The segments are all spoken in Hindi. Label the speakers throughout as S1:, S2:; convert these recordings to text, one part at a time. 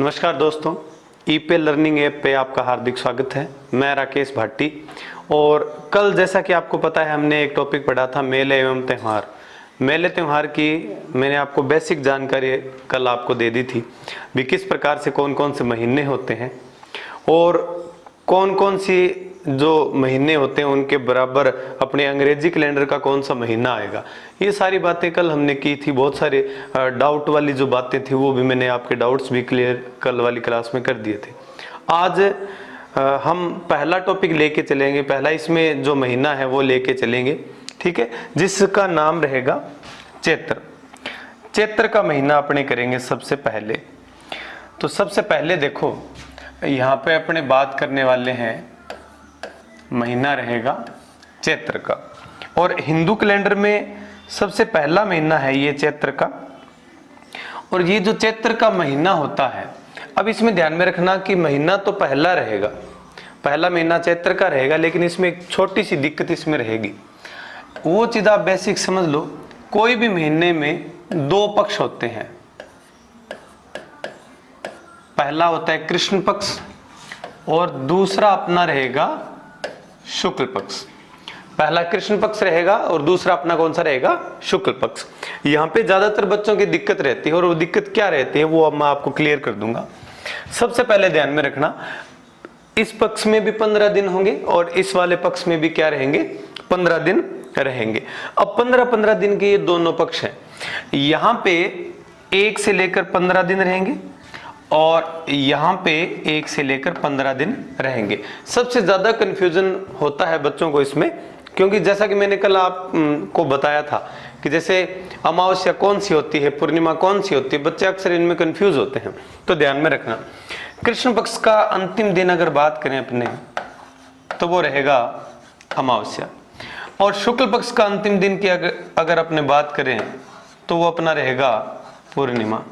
S1: नमस्कार दोस्तों, ईपे लर्निंग ऐप पे आपका हार्दिक स्वागत है। मैं राकेश भाटी। और कल जैसा कि आपको पता है हमने एक टॉपिक पढ़ा था मेले एवं त्यौहार। मेले त्यौहार की मैंने आपको बेसिक जानकारी कल आपको दे दी थी भी किस प्रकार से कौन कौन से महीने होते हैं और कौन कौन सी जो महीने होते हैं उनके बराबर अपने अंग्रेजी कैलेंडर का कौन सा महीना आएगा। ये सारी बातें कल हमने की थी। बहुत सारे डाउट वाली जो बातें थी वो भी मैंने आपके डाउट्स भी क्लियर कल वाली क्लास में कर दिए थे। आज हम पहला टॉपिक लेके चलेंगे। पहला इसमें जो महीना है वो लेके चलेंगे, ठीक है, जिसका नाम रहेगा चैत्र। चैत्र का महीना अपने करेंगे सबसे पहले। तो सबसे पहले देखो यहाँ पे अपने बात करने वाले हैं, महीना रहेगा चैत्र का। और हिंदू कैलेंडर में सबसे पहला महीना है ये चैत्र का। और ये जो चैत्र का महीना होता है, अब इसमें ध्यान में रखना कि महीना तो पहला रहेगा, पहला महीना चैत्र का रहेगा, लेकिन इसमें एक छोटी सी दिक्कत इसमें रहेगी। वो चीज आप बेसिक समझ लो, कोई भी महीने में दो पक्ष होते हैं। पहला होता है कृष्ण पक्ष और दूसरा अपना रहेगा शुक्ल पक्ष। पहला कृष्ण पक्ष रहेगा और दूसरा अपना कौन सा रहेगा, शुक्ल पक्ष। यहाँ पे ज्यादातर बच्चों की दिक्कत रहती है और वो दिक्कत क्या रहती है वो अब मैं आपको क्लियर कर दूंगा। सबसे पहले ध्यान में रखना, इस पक्ष में भी 15 दिन होंगे और इस वाले पक्ष में भी क्या रहेंगे, 15 दिन रहेंगे। अब 15-15 दिन के ये दोनों पक्ष हैं। यहाँ पे 1 से लेकर 15 दिन रहेंगे और यहाँ पे 1 से लेकर 15 दिन रहेंगे। सबसे ज्यादा कंफ्यूजन होता है बच्चों को इसमें, क्योंकि जैसा कि मैंने कल आपको बताया था कि जैसे अमावस्या कौन सी होती है, पूर्णिमा कौन सी होती है, बच्चे अक्सर इनमें कंफ्यूज होते हैं। तो ध्यान में रखना, कृष्ण पक्ष का अंतिम दिन अगर बात करें अपने तो वो रहेगा अमावस्या, और शुक्ल पक्ष का अंतिम दिन की अगर अपने बात करें तो वो अपना रहेगा पूर्णिमा।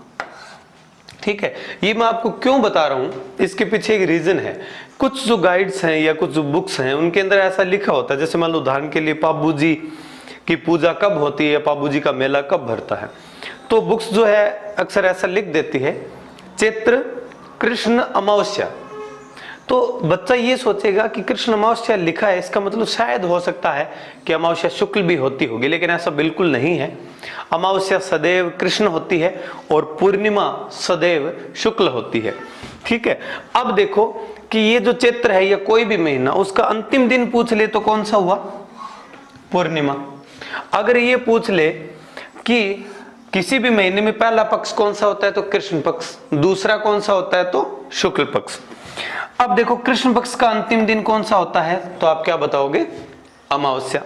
S1: ठीक है, ये मैं आपको क्यों बता रहा हूं, इसके पीछे एक रीजन है। कुछ जो गाइड्स हैं या कुछ जो बुक्स हैं उनके अंदर ऐसा लिखा होता है, जैसे मान लो उदाहरण के लिए पाबू जी की पूजा कब होती है, पाबू जी का मेला कब भरता है, तो बुक्स जो है अक्सर ऐसा लिख देती है चैत्र कृष्ण अमावस्या। तो बच्चा ये सोचेगा कि कृष्ण अमावस्या लिखा है, इसका मतलब शायद हो सकता है कि अमावस्या शुक्ल भी होती होगी, लेकिन ऐसा बिल्कुल नहीं है। अमावस्या सदैव कृष्ण होती है और पूर्णिमा सदैव शुक्ल होती है। ठीक है, अब देखो कि ये जो चैत्र है या कोई भी महीना, उसका अंतिम दिन पूछ ले तो कौन सा हुआ, पूर्णिमा। अगर ये पूछ ले कि किसी भी महीने में पहला पक्ष कौन सा होता है तो कृष्ण पक्ष, दूसरा कौन सा होता है तो शुक्ल पक्ष। अब देखो कृष्ण पक्ष का अंतिम दिन कौन सा होता है तो आप क्या बताओगे, अमावस्या।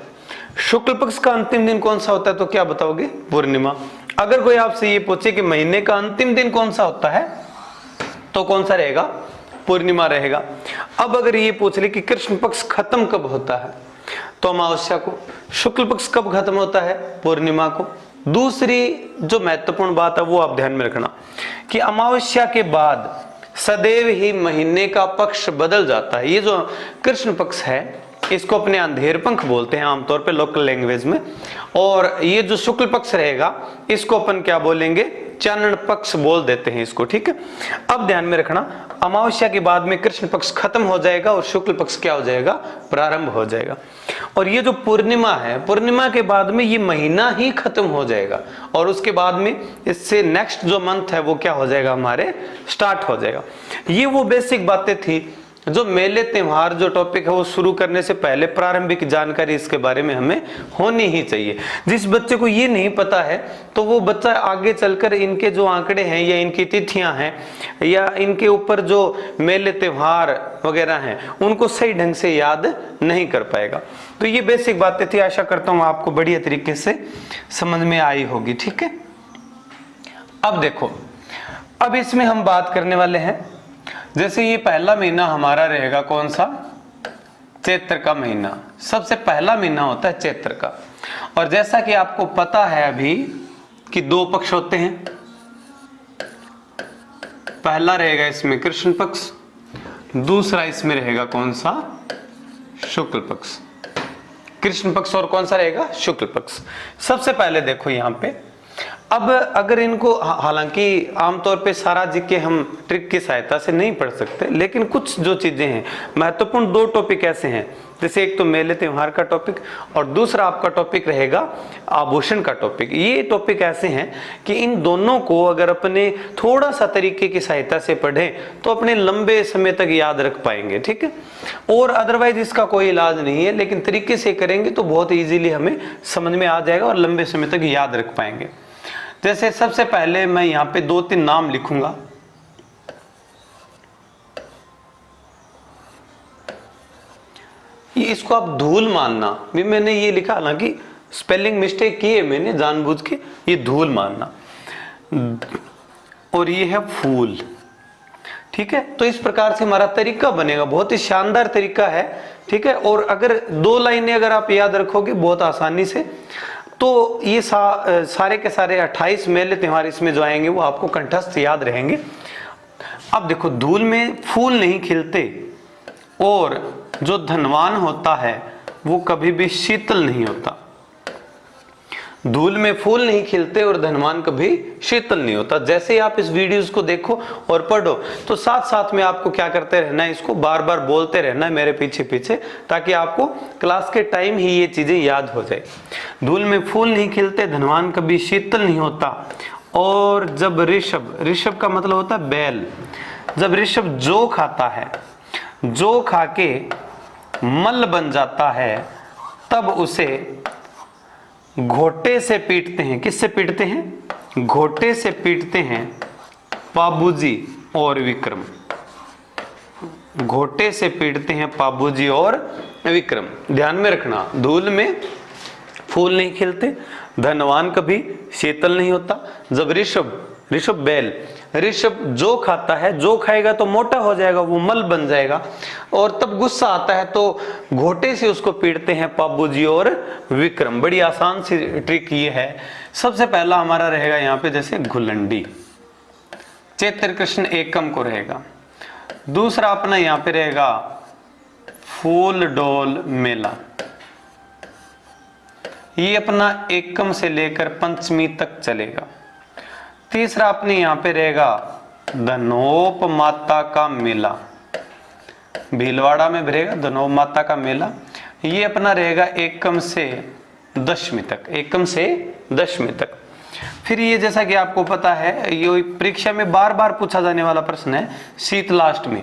S1: शुक्ल पक्ष का अंतिम दिन कौन सा होता है तो क्या बताओगे, पूर्णिमा। अगर कोई आपसे ये पूछे कि महीने का अंतिम दिन कौन सा होता है तो कौन सा रहेगा, पूर्णिमा रहेगा। अब अगर ये पूछ ले कि कृष्ण पक्ष खत्म कब होता है तो अमावस्या को, शुक्ल पक्ष कब खत्म होता है, पूर्णिमा को। दूसरी जो महत्वपूर्ण बात है वो आप ध्यान में रखना कि अमावस्या के बाद सदैव ही महीने का पक्ष बदल जाता है। ये जो कृष्ण पक्ष है इसको अपने अंधेर पंख बोलते हैं आमतौर पे लोकल लैंग्वेज में, और ये जो शुक्ल पक्ष रहेगा इसको अपन क्या बोलेंगे, चानन पक्ष बोल देते हैं इसको। ठीक है, अब ध्यान में रखना, अमावस्या के बाद में कृष्ण पक्ष खत्म हो जाएगा और शुक्ल पक्ष क्या हो जाएगा, प्रारंभ हो जाएगा। और ये जो पूर्णिमा है, पूर्णिमा के बाद में ये महीना ही खत्म हो जाएगा और उसके बाद में इससे नेक्स्ट जो मंथ है वो क्या हो जाएगा, हमारे स्टार्ट हो जाएगा। ये वो बेसिक बातें थी जो मेले त्योहार जो टॉपिक है वो शुरू करने से पहले प्रारंभिक जानकारी इसके बारे में हमें होनी ही चाहिए। जिस बच्चे को ये नहीं पता है तो वो बच्चा आगे चलकर इनके जो आंकड़े हैं या इनकी तिथियां हैं या इनके ऊपर जो मेले त्योहार वगैरह हैं उनको सही ढंग से याद नहीं कर पाएगा। तो ये बेसिक बातें थी, आशा करता हूं आपको बढ़िया तरीके से समझ में आई होगी। ठीक है, अब देखो, अब इसमें हम बात करने वाले हैं, जैसे ये पहला महीना हमारा रहेगा कौन सा, चैत्र का महीना। सबसे पहला महीना होता है चैत्र का। और जैसा कि आपको पता है अभी कि दो पक्ष होते हैं, पहला रहेगा इसमें कृष्ण पक्ष, दूसरा इसमें रहेगा कौन सा, शुक्ल पक्ष। कृष्ण पक्ष और कौन सा रहेगा, शुक्ल पक्ष। सबसे पहले देखो यहाँ पे अब अगर इनको हालांकि आमतौर पे सारा जीके हम ट्रिक की सहायता से नहीं पढ़ सकते, लेकिन कुछ जो चीजें हैं महत्वपूर्ण, 2 टॉपिक ऐसे हैं, जैसे एक तो मेले त्योहार का टॉपिक और दूसरा आपका टॉपिक रहेगा आभूषण का टॉपिक। ये टॉपिक ऐसे हैं कि इन दोनों को अगर अपने थोड़ा सा तरीके की सहायता से पढ़ें तो अपने लंबे समय तक याद रख पाएंगे, ठीक है। और अदरवाइज इसका कोई इलाज नहीं है, लेकिन तरीके से करेंगे तो बहुत ईजिली हमें समझ में आ जाएगा और लंबे समय तक याद रख पाएंगे। जैसे सबसे पहले मैं यहाँ पे 2-3 नाम लिखूंगा। ये इसको आप धूल मानना, भी मैंने ये लिखा, हालांकि स्पेलिंग मिस्टेक की है मैंने जानबूझ के, ये धूल मानना। और ये है फूल, ठीक है। तो इस प्रकार से हमारा तरीका बनेगा, बहुत ही शानदार तरीका है, ठीक है। और अगर 2 लाइनें अगर आप याद रखोगे बहुत आसानी से, तो ये सारे के सारे 28 मेले त्योहार इसमें जो आएंगे वो आपको कंठस्थ याद रहेंगे। अब देखो, धूल में फूल नहीं खिलते और जो धनवान होता है वो कभी भी शीतल नहीं होता। धूल में फूल नहीं खिलते और धनवान कभी शीतल नहीं होता। जैसे ही आप इस वीडियोस को देखो और पढ़ो तो साथ साथ में आपको क्या करते रहना है, इसको बार बार बोलते रहना है मेरे पीछे पीछे, ताकि आपको क्लास के टाइम ही ये चीजें याद हो जाए। धूल में फूल नहीं खिलते, धनवान कभी शीतल नहीं होता। और जब ऋषभ, ऋषभ का मतलब होता है बैल, जब ऋषभ जौ खाता है, जौ खा के मल बन जाता है, तब उसे घोटे से पीटते हैं। किससे पीटते हैं? घोटे से पीटते हैं पाबूजी और विक्रम। घोटे से पीटते हैं पाबूजी और विक्रम। ध्यान में रखना, धूल में फूल नहीं खिलते, धनवान कभी शीतल नहीं होता। जब ऋषभ बैल, ऋषभ जो खाता है, जो खाएगा तो मोटा हो जाएगा, वो मल बन जाएगा, और तब गुस्सा आता है तो घोटे से उसको पीटते हैं पाबूजी और विक्रम। बड़ी आसान सी ट्रिक ये है। सबसे पहला हमारा रहेगा यहाँ पे जैसे घुलंडी, चैत्र कृष्ण एकम को रहेगा। दूसरा अपना यहाँ पे रहेगा फूल डोल मेला, ये अपना एकम से लेकर पंचमी तक चलेगा। तीसरा अपने यहाँ पे रहेगा धनोप माता का मेला, भीलवाड़ा में रहेगा धनोप माता का मेला। ये अपना रहेगा एकम से दशमी तक, एकम से दशमी तक। फिर ये जैसा कि आपको पता है, ये परीक्षा में बार बार पूछा जाने वाला प्रश्न है, शीतलाष्टमी।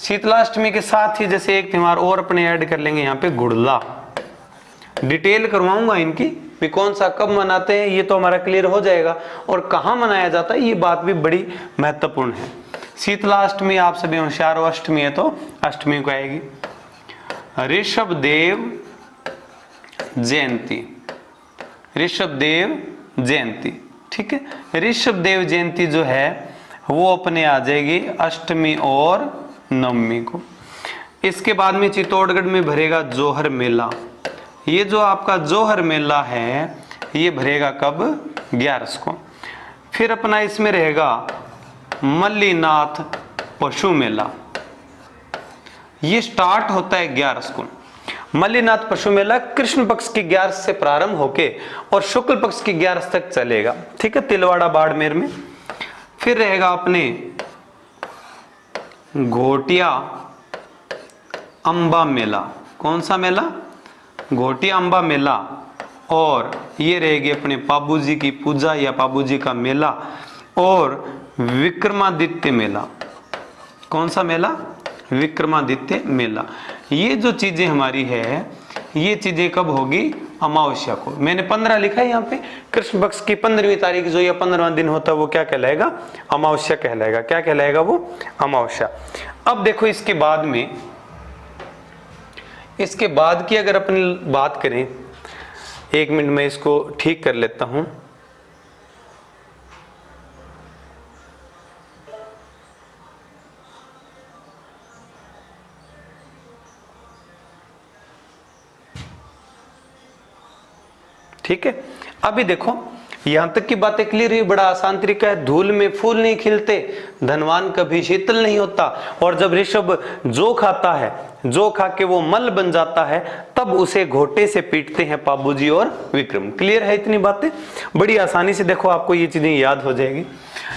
S1: शीतलाष्टमी के साथ ही जैसे एक त्योहार और अपने ऐड कर लेंगे यहाँ पे गुड़ला। डिटेल करवाऊंगा इनकी भी, कौन सा कब मनाते हैं ये तो हमारा क्लियर हो जाएगा, और कहाँ मनाया जाता है ये बात भी बड़ी महत्वपूर्ण है। शीतलाष्टमी आप सभी होशियार हो, अष्टमी है तो अष्टमी को आएगी। ऋषभ देव जयंती, ऋषभ देव जयंती, ठीक है। ऋषभ देव जयंती जो है वो अपने आ जाएगी अष्टमी और नवमी को। इसके बाद में चित्तौड़गढ़ में भरेगा जोहर मेला। ये जो आपका जोहर मेला है ये भरेगा कब? 11 को। फिर अपना इसमें रहेगा मल्लीनाथ पशु मेला, ये स्टार्ट होता है 11 को। मल्लीनाथ पशु मेला कृष्ण पक्ष की 11 से प्रारंभ होके और शुक्ल पक्ष की 11 तक चलेगा, ठीक है, तिलवाड़ा बाड़मेर में। फिर रहेगा अपने घोटिया अंबा मेला। कौन सा मेला? घोटिया अंबा मेला। और ये रहेगी अपने पाबूजी की पूजा या पाबूजी का मेला। और विक्रमादित्य मेला। कौन सा मेला? विक्रमादित्य मेला। ये जो चीजें हमारी है ये चीजें कब होगी? अमावस्या को। मैंने 15 लिखा है यहाँ पे। कृष्ण पक्ष की 15वीं तारीख जो या 15वां दिन होता है वो क्या कहलाएगा? अमावस्या कहलाएगा। क्या कहलाएगा वो? अमावस्या। अब देखो इसके बाद में, इसके बाद की अगर अपनी बात करें, 1 मिनट में इसको ठीक कर लेता हूं। ठीक है, अभी देखो यहां तक की बातें क्लियर हुई। बड़ा आसान तरीका है। धूल में फूल नहीं खिलते, धनवान कभी शीतल नहीं होता। और जब ऋषभ जो खाता है, जो खा के वो मल बन जाता है, तब उसे घोटे से पीटते हैं पाबूजी और विक्रम। क्लियर है इतनी बातें? बड़ी आसानी से देखो आपको ये चीजें याद हो जाएगी।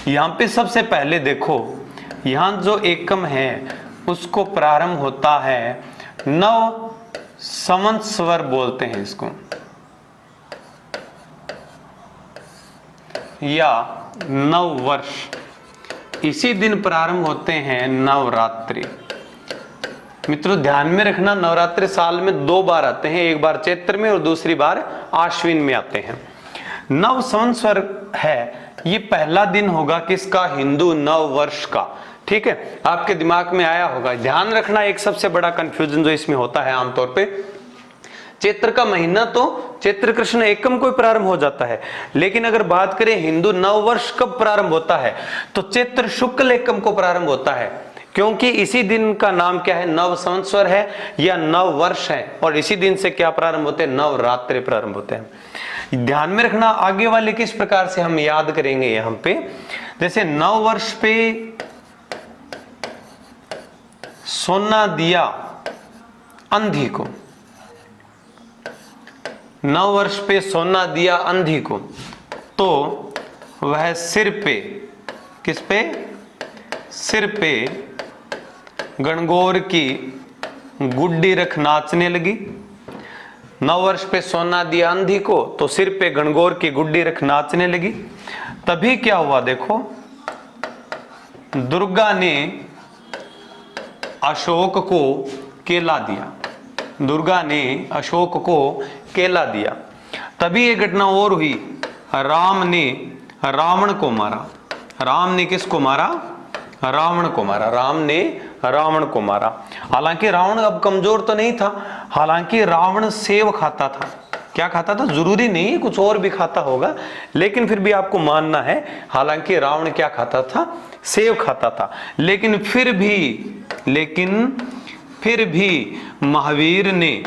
S1: यहां पे सबसे पहले देखो, यहां जो एकम है उसको प्रारंभ होता है नव संवत्सर बोलते हैं इसको, या नव वर्ष। इसी दिन प्रारंभ होते हैं नवरात्रि। मित्रों ध्यान में रखना, नवरात्रि साल में 2 बार आते हैं, एक बार चैत्र में और दूसरी बार आश्विन में आते हैं। नव संवत्सर है, ये पहला दिन होगा किसका? हिंदू नव वर्ष का। ठीक है, आपके दिमाग में आया होगा। ध्यान रखना, एक सबसे बड़ा कंफ्यूजन जो इसमें होता है आमतौर पे, चैत्र का महीना तो चैत्र कृष्ण एकम को प्रारंभ हो जाता है, लेकिन अगर बात करें हिंदू नव वर्ष कब प्रारंभ होता है, तो चैत्र शुक्ल एकम को प्रारंभ होता है, क्योंकि इसी दिन का नाम क्या है? नव संवत्सर है या नव वर्ष है। और इसी दिन से क्या प्रारंभ होते हैं? नवरात्रि प्रारंभ होते हैं। ध्यान में रखना, आगे वाले किस प्रकार से हम याद करेंगे यहां पे। जैसे नव वर्ष पे सोना दिया अंधी को, नव वर्ष पे सोना दिया अंधी को, तो वह सिर पे, किस पे? सिर पे गणगौर की गुड्डी रख नाचने लगी। नव वर्ष पे सोना दिया अंधी को, तो सिर पे गणगौर की गुड्डी रख नाचने लगी। तभी क्या हुआ देखो, दुर्गा ने अशोक को केला दिया, दुर्गा ने अशोक को केला दिया। तभी ये घटना और हुई, राम ने रावण को मारा। राम ने किसको मारा? रावण को मारा। राम ने रावण को मारा। हालांकि रावण अब कमजोर तो नहीं था, हालांकि रावण सेव खाता था। क्या खाता था? जरूरी नहीं कुछ और भी खाता होगा, लेकिन फिर भी आपको मानना है, हालांकि रावण क्या खाता था? सेव खाता था। लेकिन फिर भी महावीर ने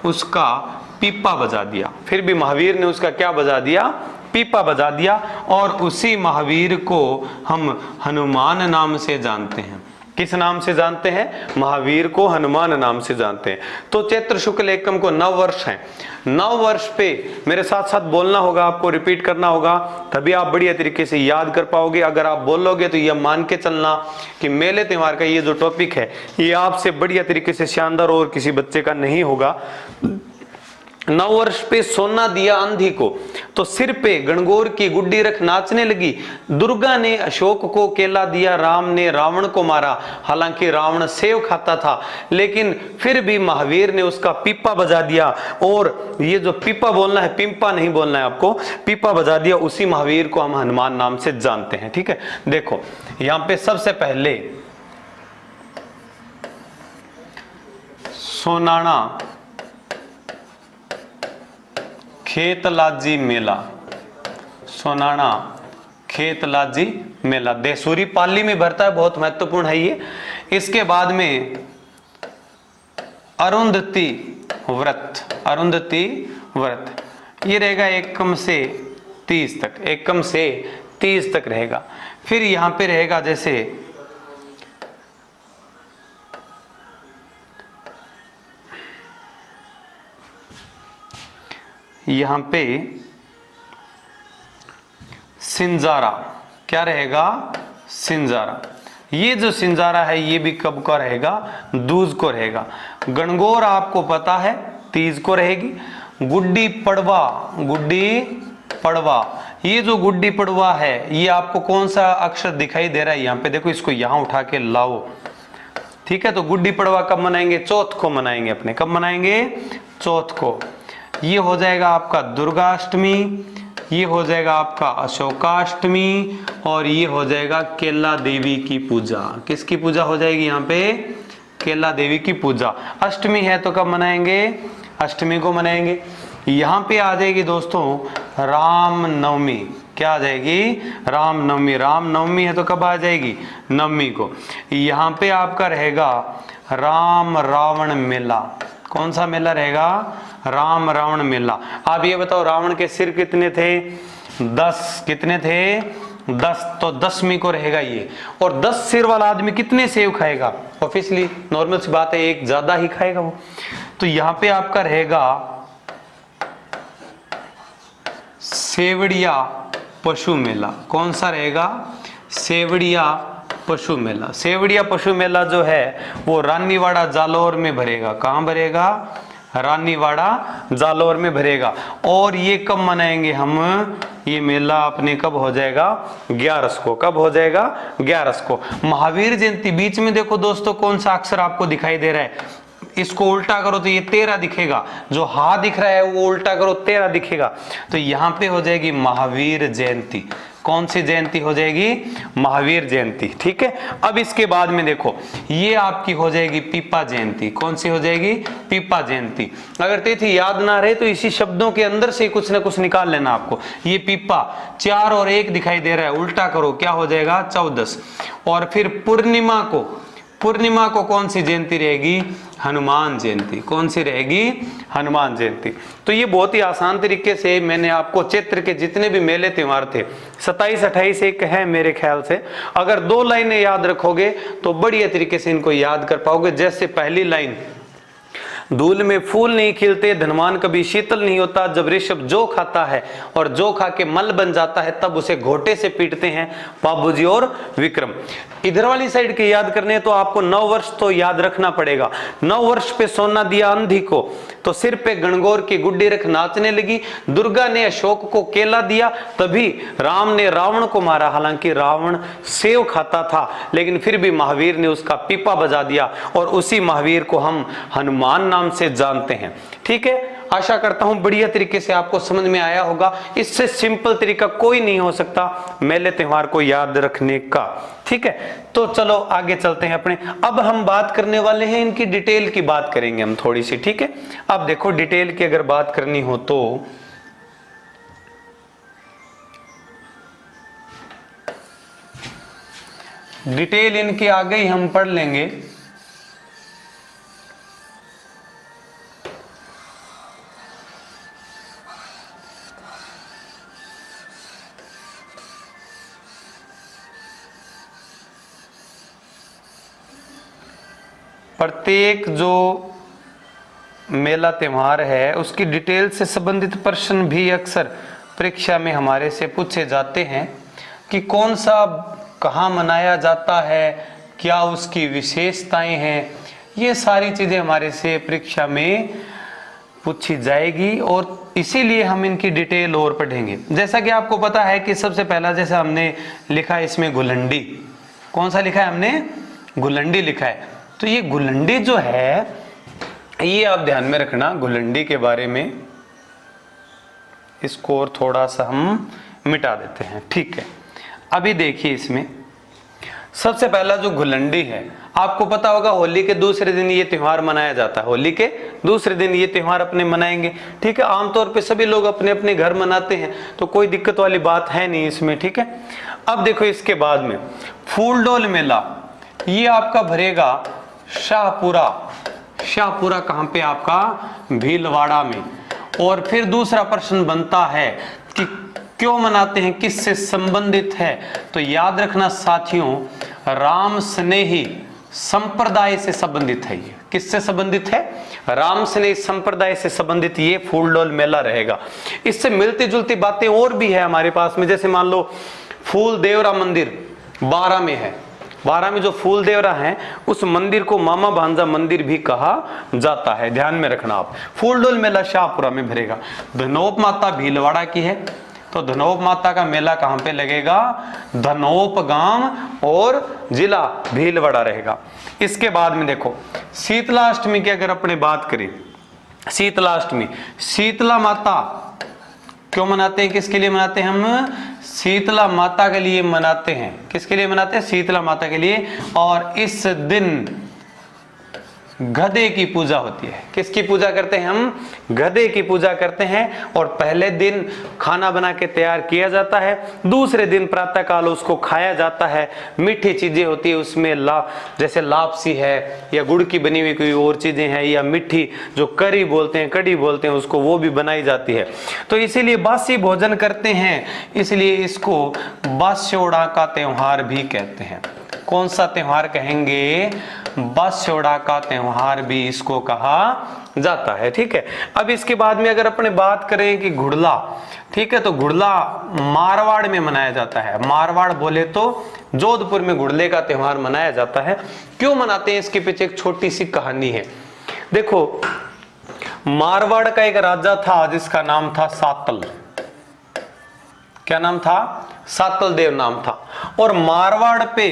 S1: उसका पीपा बजा दिया। फिर भी महावीर ने उसका क्या बजा दिया? पीपा बजा दिया। और उसी महावीर को हम हनुमान नाम से जानते हैं। किस नाम से जानते हैं? महावीर को हनुमान नाम से जानते हैं। तो चैत्र शुक्ल एकम को नव वर्ष है। नव वर्ष पे मेरे साथ साथ बोलना होगा, आपको रिपीट करना होगा, तभी आप बढ़िया तरीके से याद कर पाओगे। अगर आप बोलोगे तो यह मान के चलना कि मेले त्योहार का ये जो टॉपिक है ये आपसे बढ़िया तरीके से शानदार और किसी बच्चे का नहीं होगा। नव वर्ष पे सोना दिया अंधी को, तो सिर पे गणगौर की गुड्डी रख नाचने लगी। दुर्गा ने अशोक को केला दिया, राम ने रावण को मारा। हालांकि रावण सेव खाता था, लेकिन फिर भी महावीर ने उसका पीपा बजा दिया। और ये जो पीपा बोलना है, पिंपा नहीं बोलना है आपको, पीपा बजा दिया। उसी महावीर को हम हनुमान नाम से जानते हैं। ठीक है, देखो यहां पे सबसे पहले सोनाना खेतलाजी मेला, सोनाना खेतलाजी मेला देसूरी पाली में भरता है, बहुत महत्वपूर्ण है ये। इसके बाद में अरुंधति व्रत, अरुंधति व्रत ये रहेगा एकम से 30 तक, एकम से 30 तक रहेगा। फिर यहां पे रहेगा जैसे यहां पे सिंजारा, क्या रहेगा? सिंजारा। ये जो सिंजारा है ये भी कब का रहेगा? दूज को रहेगा। गणगौर आपको पता है 30 को रहेगी। गुड्डी पड़वा, गुड्डी पड़वा, ये जो गुड्डी पड़वा है ये आपको कौन सा अक्षर दिखाई दे रहा है? यहाँ पे देखो, इसको यहां उठा के लाओ। ठीक है, तो गुड्डी पड़वा कब मनाएंगे? चौथ को मनाएंगे अपने। कब मनाएंगे? चौथ को। ये हो जाएगा आपका दुर्गाष्टमी, ये हो जाएगा आपका अशोकाष्टमी, और ये हो जाएगा केला देवी की पूजा। किसकी पूजा हो जाएगी यहाँ पे? केला देवी की पूजा। अष्टमी है तो कब मनाएंगे? अष्टमी को मनाएंगे। यहाँ पे आ जाएगी दोस्तों राम नवमी। क्या आ जाएगी? राम नवमी। राम नवमी है तो कब आ जाएगी? नवमी को। यहाँ पे आपका रहेगा राम रावण मेला। कौन सा मेला रहेगा? राम रावण मेला। आप ये बताओ रावण के सिर कितने थे? 10। कितने थे? 10। तो 10वीं को रहेगा ये। और 10 सिर वाला आदमी कितने सेव खाएगा? ऑब्वियसली नॉर्मल सी बात है, एक ज्यादा ही खाएगा वो। तो यहां पे आपका रहेगा सेवड़िया पशु मेला। कौन सा रहेगा? सेवड़िया पशु मेला। सेवड़िया पशु मेला जो है वो रानीवाड़ा जालौर में भरेगा। कहां भरेगा? रानीवाड़ा जालौर में भरेगा। और ये कब मनाएंगे हम? ये मेला अपने कब हो जाएगा? 11 को। कब हो जाएगा? 11 को। महावीर जयंती बीच में देखो दोस्तों कौन सा अक्षर आपको दिखाई दे रहा है? इसको उल्टा करो तो ये 13 दिखेगा। जो हा दिख रहा है वो उल्टा करो 13 दिखेगा। तो यहां पे हो जाएगी महावीर जयंती। कौन सी जयंती हो जाएगी? महावीर जयंती। ठीक है। अब इसके बाद में देखो ये आपकी हो जाएगी पीपा जयंती। कौन सी हो जाएगी? पीपा जयंती। अगर तिथि याद ना रहे तो इसी शब्दों के अंदर से कुछ ना कुछ निकाल लेना आपको। ये पीपा 4 और 1 दिखाई दे रहा है, उल्टा करो क्या हो जाएगा? 14। और फिर पूर्णिमा को, पूर्णिमा को कौन सी जयंती रहेगी? हनुमान जयंती। कौन सी रहेगी? हनुमान जयंती। तो ये बहुत ही आसान तरीके से मैंने आपको चैत्र के जितने भी मेले त्योहार थे 27, 28 एक है मेरे ख्याल से, अगर 2 लाइनें याद रखोगे तो बढ़िया तरीके से इनको याद कर पाओगे। जैसे पहली लाइन, धूल में फूल नहीं खिलते, धनवान कभी शीतल नहीं होता, जब ऋषभ जो खाता है और जो खा के मल बन जाता है तब उसे घोटे से पीटते हैं बाबूजी और विक्रम। इधर वाली साइड के याद करने तो आपको 9 वर्ष तो याद रखना पड़ेगा। 9 वर्ष पे सोना दिया अंधी को, तो सिर पे गणगौर की गुड्डी रख नाचने लगी। दुर्गा ने अशोक को केला दिया, तभी राम ने रावण को मारा। हालांकि रावण सेव खाता था लेकिन फिर भी महावीर ने उसका पीपा बजा दिया और उसी महावीर को हम हनुमान नाम से जानते हैं। ठीक है, आशा करता हूं बढ़िया तरीके से आपको समझ में आया होगा। इससे सिंपल तरीका कोई नहीं हो सकता मेले त्योहार को याद रखने का। ठीक है, तो चलो आगे चलते हैं अपने। अब हम बात करने वाले हैं इनकी डिटेल की बात करेंगे हम थोड़ी सी। ठीक है, अब देखो डिटेल की अगर बात करनी हो तो डिटेल इनकी आगे ही हम पढ़ लेंगे। प्रत्येक जो मेला त्योहार है उसकी डिटेल से संबंधित प्रश्न भी अक्सर परीक्षा में हमारे से पूछे जाते हैं कि कौन सा कहाँ मनाया जाता है, क्या उसकी विशेषताएं हैं। ये सारी चीजें हमारे से परीक्षा में पूछी जाएगी और इसीलिए हम इनकी डिटेल और पढ़ेंगे। जैसा कि आपको पता है कि सबसे पहला जैसा हमने लिखा है इसमें घुलंडी। कौन सा लिखा है हमने? घुलंडी लिखा है। तो ये घुलंडी जो है ये आप ध्यान में रखना घुलंडी के बारे में। इसको और थोड़ा सा हम मिटा देते हैं। ठीक है, अभी देखिए इसमें सबसे पहला जो घुलंडी है, आपको पता होगा होली के दूसरे दिन ये त्योहार मनाया जाता है। होली के दूसरे दिन ये त्योहार अपने मनाएंगे। ठीक है, आमतौर पे सभी लोग अपने अपने घर मनाते हैं तो कोई दिक्कत वाली बात है नहीं इसमें। ठीक है, अब देखो इसके बाद में फूलडोल मेला, ये आपका भरेगा शाहपुरा। शाहपुरा कहां पे? आपका भीलवाड़ा में। और फिर दूसरा प्रश्न बनता है कि क्यों मनाते हैं, किससे संबंधित है? तो याद रखना साथियों, राम स्नेही संप्रदाय से संबंधित है। ये किससे संबंधित है? राम स्नेही संप्रदाय से संबंधित ये फूलडोल मेला रहेगा। इससे मिलती जुलती बातें और भी है हमारे पास में। जैसे मान लो फूल देवरा मंदिर 12 में है। 12 में जो फूल देवरा है उस मंदिर को मामा भांजा मंदिर भी कहा जाता है। ध्यान में रखना आप। फूलडोल मेला शाहपुरा में भरेगा। धनोप माता भीलवाड़ा की है, तो धनोप माता का मेला कहां पे लगेगा? धनोप गांव और जिला भीलवाड़ा रहेगा। इसके बाद में देखो शीतलाष्टमी की अगर अपने बात करें, शीतलाष्टमी, शीतला माता क्यों मनाते हैं? किसके लिए मनाते हैं हम? शीतला माता के लिए मनाते हैं। किसके लिए मनाते हैं? शीतला माता के लिए। और इस दिन गधे की पूजा होती है। किसकी पूजा करते हैं हम? गधे की पूजा करते हैं। और पहले दिन खाना बना के तैयार किया जाता है, दूसरे दिन प्रातः काल उसको खाया जाता है। मीठी चीजें होती है उसमें, जैसे लापसी है या गुड़ की बनी हुई कोई और चीजें हैं, या मीठी जो करी बोलते हैं, कड़ी बोलते हैं उसको, वो भी बनाई जाती है। तो इसीलिए बासी भोजन करते हैं, इसलिए इसको बास्योड़ा का त्योहार भी कहते हैं। कौन सा त्योहार कहेंगे? बास्योड़ा का त्योहार भी इसको कहा जाता है। ठीक है, अब इसके बाद में अगर अपने बात करें कि घुड़ला, ठीक है, तो घुड़ला मारवाड़ में मनाया जाता है। मारवाड़ बोले तो जोधपुर में घुड़ले का त्योहार मनाया जाता है। क्यों मनाते हैं इसके पीछे एक छोटी सी कहानी है। देखो, मारवाड़ का एक राजा था जिसका नाम था सातल। क्या नाम था? सातल देव नाम था। और मारवाड़ पे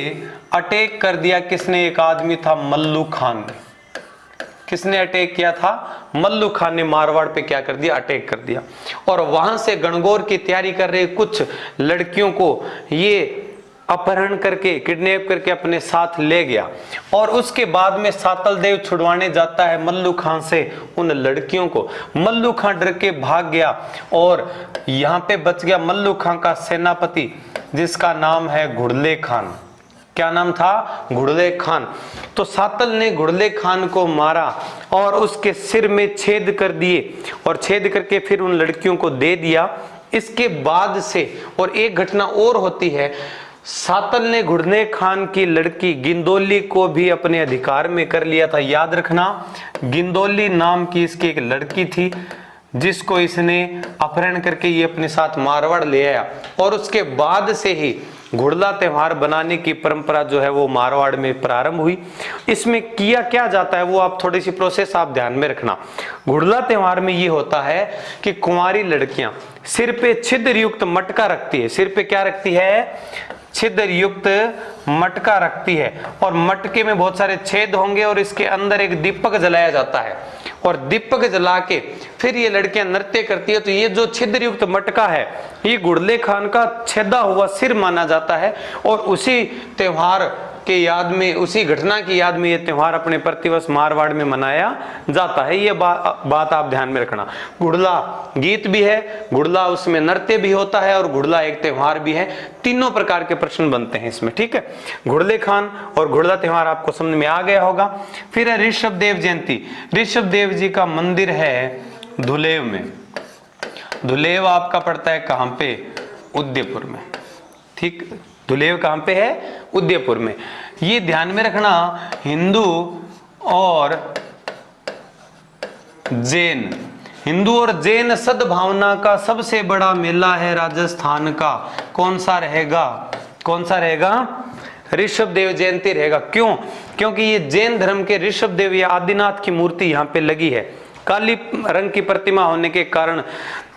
S1: अटैक कर दिया किसने? एक आदमी था मल्लू खान ने। किसने अटैक किया था? मल्लू खान ने मारवाड़ पे क्या कर दिया? अटैक कर दिया। और वहां से गणगौर की तैयारी कर रहे कुछ लड़कियों को ये अपहरण करके, किडनैप करके अपने साथ ले गया। और उसके बाद में सातल देव छुड़वाने जाता है मल्लू खान से उन लड़कियों को। मल्लू खान डर के भाग गया और यहाँ पे बच गया मल्लू खान का सेनापति जिसका नाम है घुड़ले खान। क्या नाम था? घुड़ले खान। तो सातल ने घुड़ले खान को मारा और उसके सिर में छेद कर दिए, और छेद करके फिर उन लड़कियों को दे दिया। इसके बाद से और एक घटना और होती है, सातल ने घुड़ले खान की लड़की गिंदोली को भी अपने अधिकार में कर लिया था। याद रखना, गिंदोली नाम की इसकी एक लड़की थी जिसको इसने अपहरण करके ये अपने साथ मारवाड़ ले आया। और उसके बाद से ही घुड़ला त्योहार बनाने की परंपरा जो है वो मारवाड़ में प्रारंभ हुई। इसमें किया क्या जाता है वो आप थोड़ी सी प्रोसेस आप ध्यान में रखना। घुड़ला त्योहार में ये होता है कि कुंवारी लड़कियां सिर पे छिद्र युक्त मटका रखती है। सिर पे क्या रखती है? छिद्र युक्त मटका रखती है। और मटके में बहुत सारे छेद होंगे और इसके अंदर एक दीपक जलाया जाता है। और दीपक जला के फिर ये लड़कियां नृत्य करती है। तो ये जो छिद्र युक्त मटका है ये घुड़ले खान का छेदा हुआ सिर माना जाता है। और उसी त्योहार के याद में, उसी घटना की याद में ये त्योहार अपने प्रतिवर्ष मारवाड़ में मनाया जाता है। ये बात आप ध्यान में रखना। घुड़ला गीत भी है, घुड़ला उसमें नृत्य भी होता है, और घुड़ला एक त्योहार भी है। तीनों प्रकार के प्रश्न बनते हैं इसमें। ठीक है, घुड़ले खान और घुड़ला त्योहार आपको समझ में आ गया होगा। फिर है ऋषभ देव जयंती। ऋषभ देव जी का मंदिर है धुलेव में। धुलेव आपका पड़ता है कहां पे? उदयपुर में। ठीक, धुलेव कहां पे है? उदयपुर में। ये ध्यान में रखना, हिंदू और जैन सद्भावना का सबसे बड़ा मेला है राजस्थान का। कौन सा रहेगा? कौन सा रहेगा? ऋषभ देव जयंती रहेगा। क्यों? क्योंकि ये जैन धर्म के ऋषभ देव या आदिनाथ की मूर्ति यहाँ पे लगी है। काली रंग की प्रतिमा होने के कारण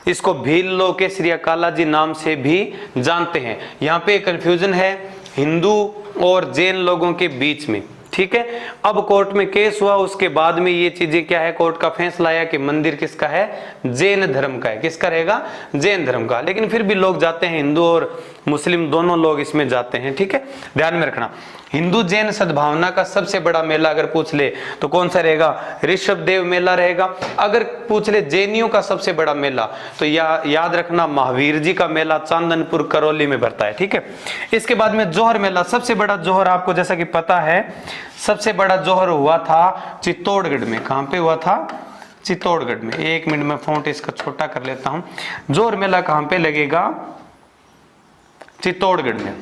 S1: इसको भील लोकेश्वरी काला जी नाम से भी जानते हैं। यहाँ पे कंफ्यूजन है हिंदू और जैन लोगों के बीच में। ठीक है, अब कोर्ट में केस हुआ, उसके बाद में ये चीजें क्या है, कोर्ट का फैसला आया कि मंदिर किसका है? जैन धर्म का है। किसका रहेगा? जैन धर्म का। लेकिन फिर भी लोग जाते हैं, हिंदू और मुस्लिम दोनों लोग इसमें जाते हैं। ठीक है, ध्यान में रखना। हिंदू जैन सद्भावना का सबसे बड़ा मेला अगर पूछ ले तो कौन सा रहेगा? ऋषभ देव मेला रहेगा। अगर पूछ ले जैनियों का सबसे बड़ा मेला तो याद रखना महावीर जी का मेला चांदनपुर करौली में भरता है। ठीक है, इसके बाद में जोहर मेला। सबसे बड़ा जोहर आपको जैसा कि पता है, सबसे बड़ा जोहर हुआ था चित्तौड़गढ़ में। कहां पे हुआ था? चित्तौड़गढ़ में। एक मिनट में फॉन्ट इसका छोटा कर लेता हूं। जोहर मेला कहां पे लगेगा? चित्तौड़गढ़ में।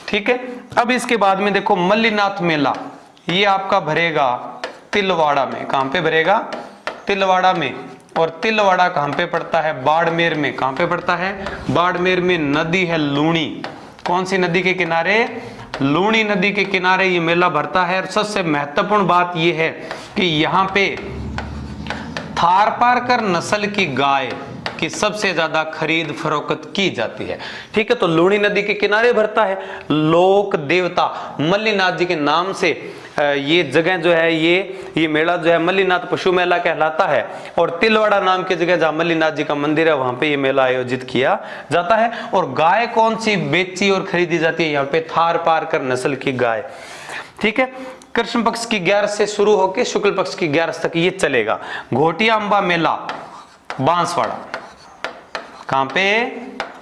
S1: ठीक है, अब इसके बाद में देखो मल्लीनाथ मेला, ये आपका भरेगा तिलवाड़ा में। कहां पे भरेगा? तिलवाड़ा में। और तिलवाड़ा कहां पे पड़ता है? बाड़मेर में। कहां पे पड़ता है? बाड़मेर में। नदी है लूणी। कौन सी नदी के किनारे? लूणी नदी के किनारे ये मेला भरता है। और सबसे महत्वपूर्ण बात ये है कि यहाँ पे थारपारकर नस्ल की गाय की सबसे ज्यादा खरीद फरोख्त की जाती है। ठीक है, तो लूणी नदी के किनारे भरता है। लोक देवता मल्लीनाथ जी के नाम से ये जगह जो है, ये मेला जो है मल्लीनाथ पशु मेला कहलाता है। और तिलवाड़ा नाम की जगह जहां मल्लीनाथ जी का मंदिर है वहां पे ये मेला आयोजित किया जाता है। और गाय कौन सी बेची और खरीदी जाती है? यहाँ पे थारपारकर नस्ल की गाय। ठीक है, कृष्ण पक्ष की 11 से शुरू होकर शुक्ल पक्ष की 11 तक ये चलेगा। घोटिया अंबा मेला बांसवाड़ा, कहां पे?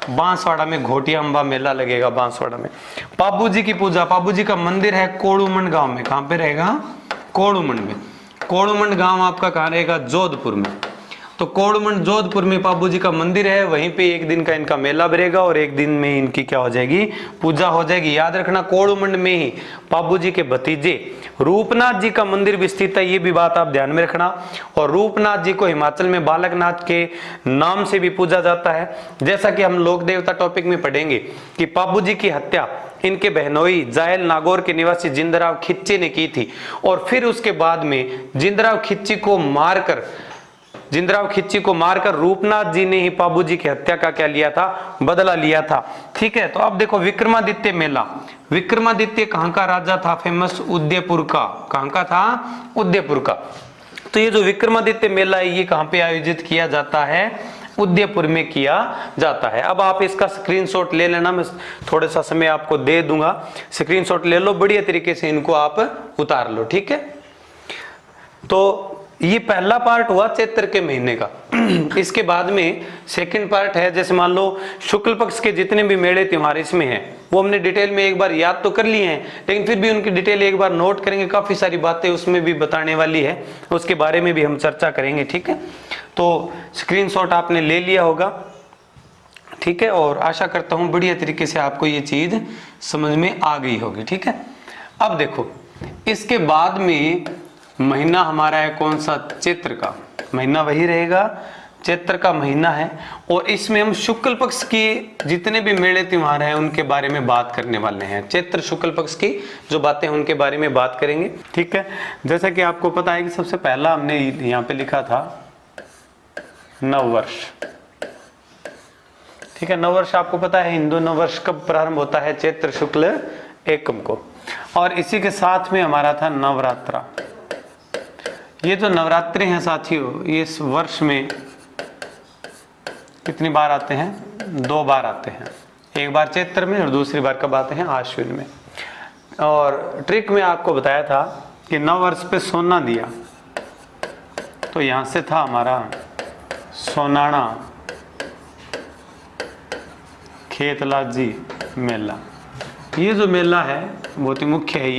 S1: बांसवाड़ा में घोटिया अंबा मेला लगेगा बांसवाड़ा में। पाबू जी की पूजा, पाबू जी का मंदिर है कोड़ूमंड गांव में। कहां पे रहेगा? कोड़ूमंड में। कोड़ूमंड गांव आपका कहां रहेगा? जोधपुर में। तो कोड़ूमंड जोधपुर में पाबू जी का मंदिर है, वहीं पे एक दिन का इनका मेला भरेगा और एक दिन में इनकी क्या हो जाएगी? पूजा हो जाएगी। याद रखना कोड़ूमंड में ही पाबू जी के भतीजे रूपनाथ जी का मंदिर भी स्थित है, ये भी बात आप ध्यान में रखना। और रूपनाथ जी को हिमाचल में बालकनाथ के नाम से भी पूजा जाता है। जैसा कि हम लोक देवता टॉपिक में पढ़ेंगे कि पाबू जी की हत्या इनके बहनोई जायल नागौर के निवासी जिंदराव खिच्ची ने की थी और फिर उसके बाद में जिंदराव खिच्ची को मारकर रूपनाथ जी ने ही पाबू जी की हत्या का क्या लिया था? बदला लिया था। ठीक है, तो अब देखो विक्रमादित्य मेला। विक्रमादित्य कहां का राजा था? फेमस उदयपुर का। कहां का था? उदयपुर का। तो ये जो विक्रमादित्य मेला है ये कहां पे आयोजित किया जाता है? उदयपुर में किया जाता है। अब आप इसका स्क्रीनशॉट ले लेना, मैं थोड़ा सा समय आपको दे दूंगा, स्क्रीनशॉट ले लो, बढ़िया तरीके से इनको आप उतार लो। ठीक है, तो ये पहला पार्ट हुआ चैत्र के महीने का। इसके बाद में सेकंड पार्ट है, जैसे मान लो शुक्ल पक्ष के जितने भी मेले त्योहार इसमें हैं वो हमने डिटेल में एक बार याद तो कर लिए हैं, लेकिन फिर भी उनकी डिटेल एक बार नोट करेंगे। काफी सारी बातें उसमें भी बताने वाली है, उसके बारे में भी हम चर्चा करेंगे। ठीक है, तो स्क्रीनशॉट आपने ले लिया होगा। ठीक है, और आशा करता हूं बढ़िया तरीके से आपको ये चीज समझ में आ गई होगी। ठीक है, अब देखो इसके बाद में महीना हमारा है कौन सा? चैत्र का महीना वही रहेगा, चैत्र का महीना है। और इसमें हम शुक्ल पक्ष की जितने भी मेले त्योहार हैं उनके बारे में बात करने वाले हैं। चैत्र शुक्ल पक्ष की जो बातें हैं उनके बारे में बात करेंगे। ठीक है, जैसा कि आपको पता है कि सबसे पहला हमने यहाँ पे लिखा था नववर्ष। ठीक है, नववर्ष आपको पता है हिंदू नववर्ष कब प्रारंभ होता है? चैत्र शुक्ल एकम को। और इसी के साथ में हमारा था नवरात्रा। ये जो नवरात्रे हैं साथियों, ये इस वर्ष में कितनी बार आते हैं? 2 बार आते हैं, एक बार चैत्र में और दूसरी बार कब आते हैं? आश्विन में। और ट्रिक में आपको बताया था कि नववर्ष पे सोना दिया, तो यहां से था हमारा सोनाना खेतलाजी मेला। ये जो मेला है बहुत ही मुख्य है।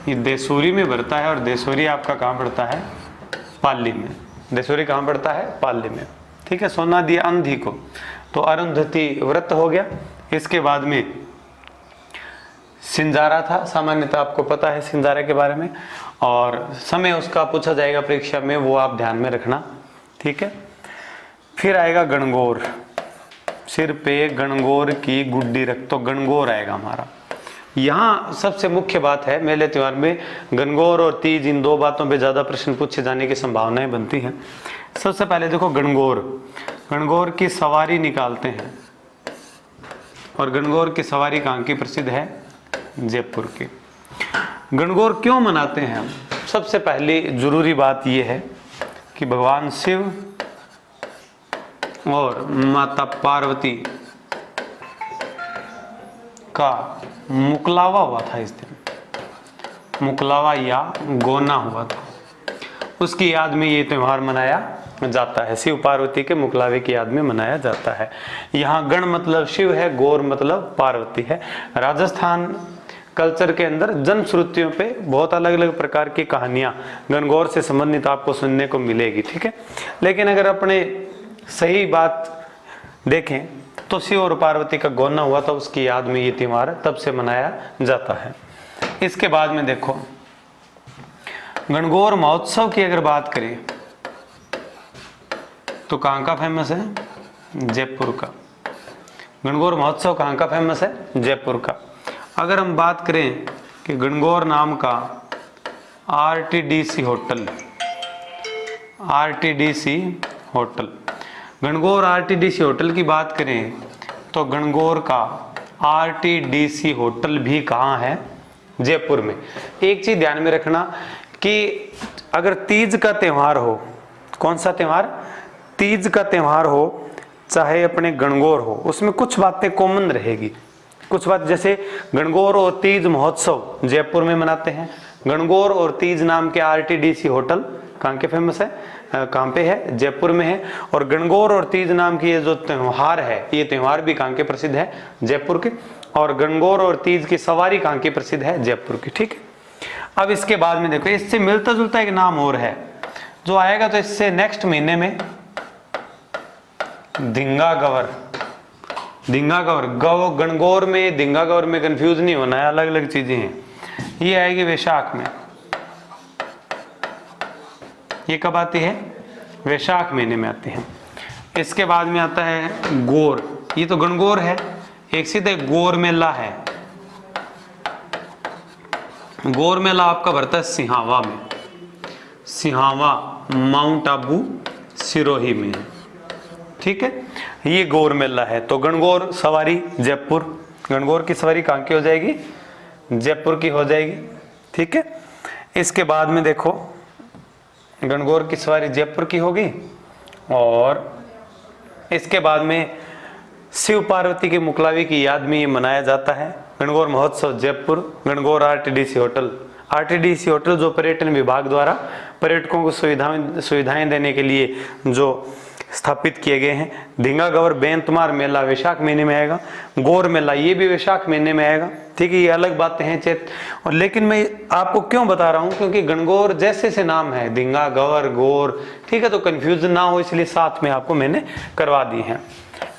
S1: ये देसूरी में बढ़ता है और देसूरी आपका कहाँ पड़ता है? पाली में। देसूरी कहाँ पड़ता है? पाली में। ठीक है, सोना दिया अंधी को, तो अरुंधति व्रत हो गया। इसके बाद में सिंजारा था, सामान्यतः आपको पता है सिंजारा के बारे में, और समय उसका पूछा जाएगा परीक्षा में, वो आप ध्यान में रखना। ठीक है, फिर आएगा गणगौर, सिर पे गणगौर की गुड्डी रख, तो गणगौर आएगा हमारा। यहाँ सबसे मुख्य बात है मेले त्योहार में गणगौर और तीज, इन 2 बातों पे ज्यादा प्रश्न पूछे जाने की संभावनाएं बनती हैं। सबसे पहले देखो गणगौर की सवारी निकालते हैं, और गणगौर की सवारी कहाँ की प्रसिद्ध है? जयपुर की। गणगौर क्यों मनाते हैं हम? सबसे पहली जरूरी बात यह है कि भगवान शिव और माता पार्वती का मुकलावा हुआ था इस दिन, मुकलावा या गोना हुआ था, उसकी याद में ये त्योहार मनाया जाता है। शिव पार्वती के मुकलावे की याद में मनाया जाता है। यहाँ गण मतलब शिव है, गौर मतलब पार्वती है। राजस्थान कल्चर के अंदर जन श्रुतियों पे बहुत अलग अलग प्रकार की कहानियां गणगौर से संबंधित आपको सुनने को मिलेगी। ठीक है, लेकिन अगर अपने सही बात देखें तो शिव और पार्वती का गोना हुआ था, उसकी याद में ये त्योहार तब से मनाया जाता है। इसके बाद में देखो गणगौर महोत्सव की अगर बात करें तो कहाँ का फेमस है? जयपुर का। गणगौर महोत्सव कहाँ का फेमस है? जयपुर का। अगर हम बात करें कि गणगौर नाम का RTDC hotel, Gangaur RTDC hotel की बात करें तो गणगौर का आरटीडीसी होटल भी कहाँ है? जयपुर में। एक चीज ध्यान में रखना कि अगर तीज का त्योहार हो, कौन सा त्योहार? तीज का त्योहार हो, चाहे अपने गणगौर हो, उसमें कुछ बातें कॉमन रहेगी। कुछ बात जैसे गणगौर और तीज महोत्सव जयपुर में मनाते हैं, गणगौर और तीज नाम के आरटीडीसी होटल कहाँ के फेमस है, कहाँ पे है, जयपुर में है। और गणगौर और तीज नाम की ये जो त्योहार है, ये त्योहार भी कहाँ के प्रसिद्ध है, जयपुर के। और गणगौर और तीज की सवारी कहाँ की प्रसिद्ध है, जयपुर की। ठीक है, अब इसके बाद में देखो इससे मिलता जुलता एक नाम और है जो आएगा, तो इससे नेक्स्ट महीने में धिंगा गवर। धिंगा गवर, गणगौर में धिंगा गवर में कंफ्यूज नहीं होना है, अलग अलग चीजें हैं। ये आएगी वैशाख में। ये कब आती है, वैशाख महीने में आती है। इसके बाद में आता है गौर, ये तो गणगौर है, एक सीधे गौर मेला है। गौर मेला आपका भरता है सिहावा में, सिहावा माउंट आबू सिरोही में। ठीक है, ये गौर मेला है। तो गणगौर सवारी जयपुर, गणगौर की सवारी कहाँ की हो जाएगी, जयपुर की हो जाएगी। ठीक है, इसके बाद में देखो गणगौर की सवारी जयपुर की होगी। और इसके बाद में शिव पार्वती के मुकलावे की याद में ये मनाया जाता है गणगौर महोत्सव Jaipur. Gangaur RTDC hotel, RTDC hotel जो पर्यटन विभाग द्वारा पर्यटकों को सुविधाएं देने के लिए जो स्थापित किए गए हैं। धिंगा गवर बेंतमार मेला वैशाख महीने में आएगा, गौर मेला ये भी वैशाख महीने में आएगा। ठीक है, ये अलग बातें हैं चेत। और लेकिन मैं आपको क्यों बता रहा हूं, क्योंकि गणगौर जैसे से नाम है, धिंगा गवर गौर, ठीक है, तो कंफ्यूजन ना हो इसलिए साथ में आपको मैंने करवा दी है।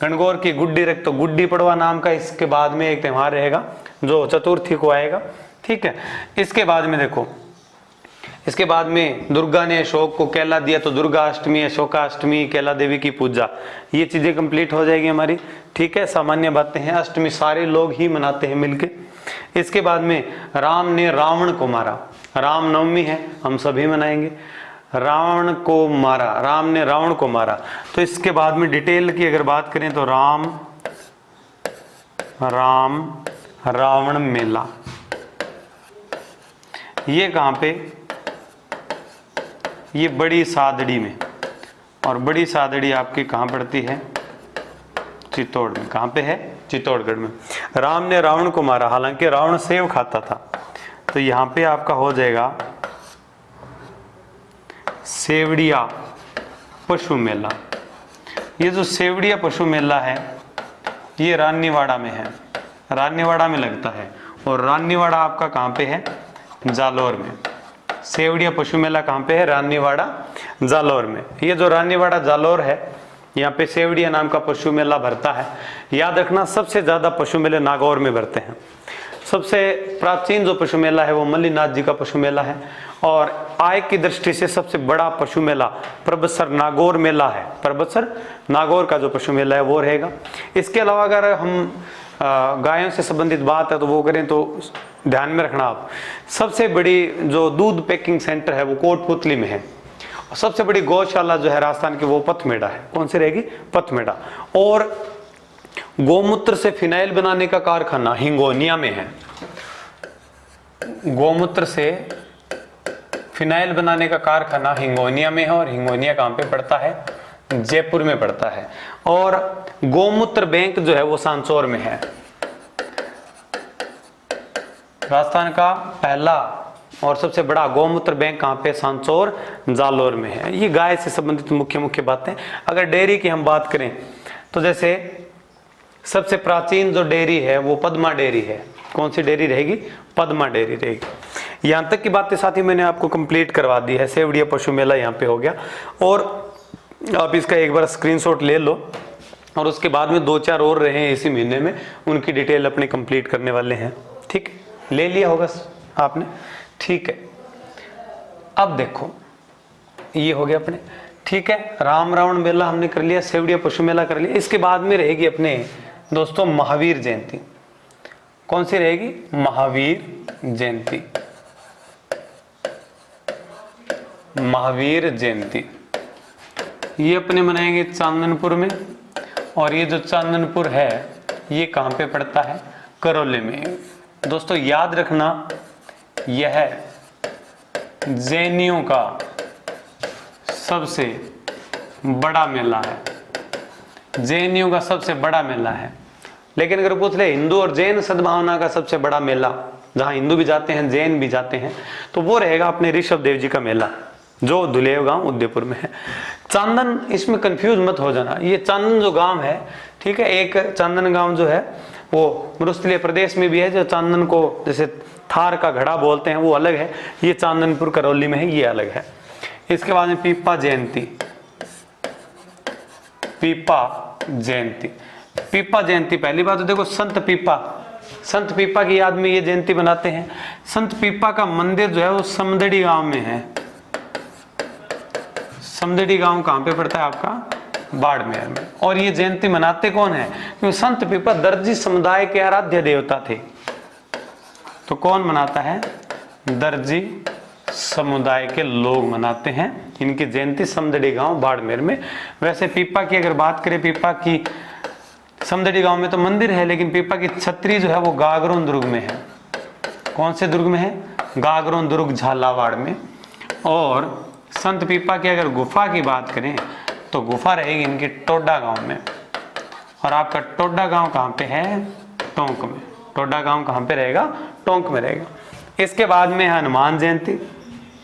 S1: गणगौर की गुड्डी रख, तो गुड्डी पड़वा नाम का इसके बाद में एक त्योहार रहेगा जो चतुर्थी को आएगा। ठीक है, इसके बाद में देखो, इसके बाद में दुर्गा ने अशोक को केला दिया, तो दुर्गा अष्टमी, अशोकाष्टमी, केला देवी की पूजा, ये चीजें कंप्लीट हो जाएगी हमारी। ठीक है, सामान्य बातें हैं। अष्टमी सारे लोग ही मनाते हैं मिलके। इसके बाद में राम ने रावण को मारा, रामनवमी है, हम सभी मनाएंगे। रावण को मारा, राम ने रावण को मारा। तो इसके बाद में डिटेल की अगर बात करें तो राम रावण मेला, ये कहाँ पे, ये बड़ी सादड़ी में। और बड़ी सादड़ी आपकी कहाँ पड़ती है, चित्तौड़ में। कहाँ पे है, चित्तौड़गढ़ में। राम ने रावण को मारा, हालांकि रावण सेव खाता था। तो यहाँ पे आपका हो जाएगा सेवड़िया पशु मेला। ये जो सेवड़िया पशु मेला है ये रानीवाड़ा में है, रानीवाड़ा में लगता है। और रानीवाड़ा आपका कहाँ पे है, जालौर में। सेवड़िया पशु मेला कहाँ पे है, रानीवाड़ा जालौर में। ये जो रानीवाड़ा जालौर है, यहाँ पे सेवड़िया नाम का पशु मेला भरता है। याद रखना सबसे ज्यादा पशु मेले नागौर में भरते हैं। सबसे प्राचीन जो पशु मेला है वो मल्लीनाथ जी का पशु मेला है। और आय की दृष्टि से सबसे बड़ा पशु मेला प्रबसर नागौर मेला है। प्रबसर नागौर का जो पशु मेला है वो रहेगा। इसके अलावा अगर हम गायों से संबंधित बात है तो वो करें तो ध्यान में रखना आप, सबसे बड़ी जो दूध पैकिंग सेंटर है वो कोटपुतली में है। सबसे बड़ी गौशाला जो है राजस्थान की वो पथमेड़ा है। कौन सी रहेगी, पथमेड़ा। और गोमूत्र से फिनाइल बनाने का कारखाना हिंगोनिया में है। गोमूत्र से फिनाइल बनाने का कारखाना हिंगोनिया में है। और हिंगोनिया कहाँ पे पड़ता है, जयपुर में पड़ता है। और गोमूत्र बैंक जो है वो सांचौर में है। राजस्थान का पहला और सबसे बड़ा गोमूत्र बैंक कहाँ पे, सांचौर जालौर में है। ये गाय से संबंधित मुख्य बातें। अगर डेयरी की हम बात करें तो जैसे सबसे प्राचीन जो डेयरी है वो पद्मा डेयरी है। कौन सी डेयरी रहेगी, पद्मा डेयरी रहेगी। यहाँ तक की बातें साथी मैंने आपको कंप्लीट करवा दी है। सेवड़िया पशु मेला यहाँ पे हो गया। और आप इसका एक बार स्क्रीनशॉट ले लो। और उसके बाद में 2-4 और रहे हैं इसी महीने में, उनकी डिटेल अपने कंप्लीट करने वाले हैं। ठीक है, ले लिया होगा आपने। ठीक है, अब देखो ये हो गया अपने। ठीक है, राम रावण मेला हमने कर लिया, सेवड़िया पशु मेला कर लिया। इसके बाद में रहेगी अपने दोस्तों महावीर जयंती। कौन सी रहेगी, महावीर जयंती। महावीर जयंती ये अपने मनाएंगे चांदनपुर में। और ये जो चांदनपुर है ये कहाँ पे पड़ता है, करौली में। दोस्तों याद रखना यह जैनियों का सबसे बड़ा मेला है। जैनियों का सबसे बड़ा मेला है। लेकिन अगर पूछ ले हिंदू और जैन सद्भावना का सबसे बड़ा मेला जहाँ हिंदू भी जाते हैं, जैन भी जाते हैं, तो वो रहेगा अपने ऋषभ देव जी का मेला, जो दुलेव गांव उदयपुर में है। चांदन, इसमें कंफ्यूज मत हो जाना, ये चांदन जो गांव है, ठीक है, एक चांदन गांव जो है वो मरुस्थलीय प्रदेश में भी है, जो चांदन को जैसे थार का घड़ा बोलते हैं वो अलग है, ये चांदनपुर करौली में है, ये अलग है। इसके बाद में पीपा जयंती, पीपा जयंती, पीपा जयंती पहली बात तो देखो संत पीपा की याद में ये जयंती बनाते हैं। संत पीपा का मंदिर जो है वो समदड़ी गांव में है। समदड़ी गांव कहां पे पड़ता है आपका? बाड़मेर में। और ये जयंती मनाते कौन है? क्योंकि संत पीपा दर्जी समुदाय के आराध्य देवता थे। तो कौन मनाता है? दर्जी समुदाय के लोग मनाते हैं इनकी जयंती समदड़ी गांव बाड़मेर में। वैसे पीपा की अगर बात करें, पीपा की समदड़ी गांव में तो मंदिर है, लेकिन पीपा की छतरी जो है वो गागरोन दुर्ग में है। कौन से दुर्ग में है? गागरोन दुर्ग झालावाड़ में। और संत पीपा की अगर गुफा की बात करें तो गुफा रहेगी इनके टोडा गांव में। और आपका टोडा गांव कहाँ पे है? टोंक में। टोडा गांव कहाँ पे रहेगा? टोंक में रहेगा। इसके बाद में हनुमान जयंती,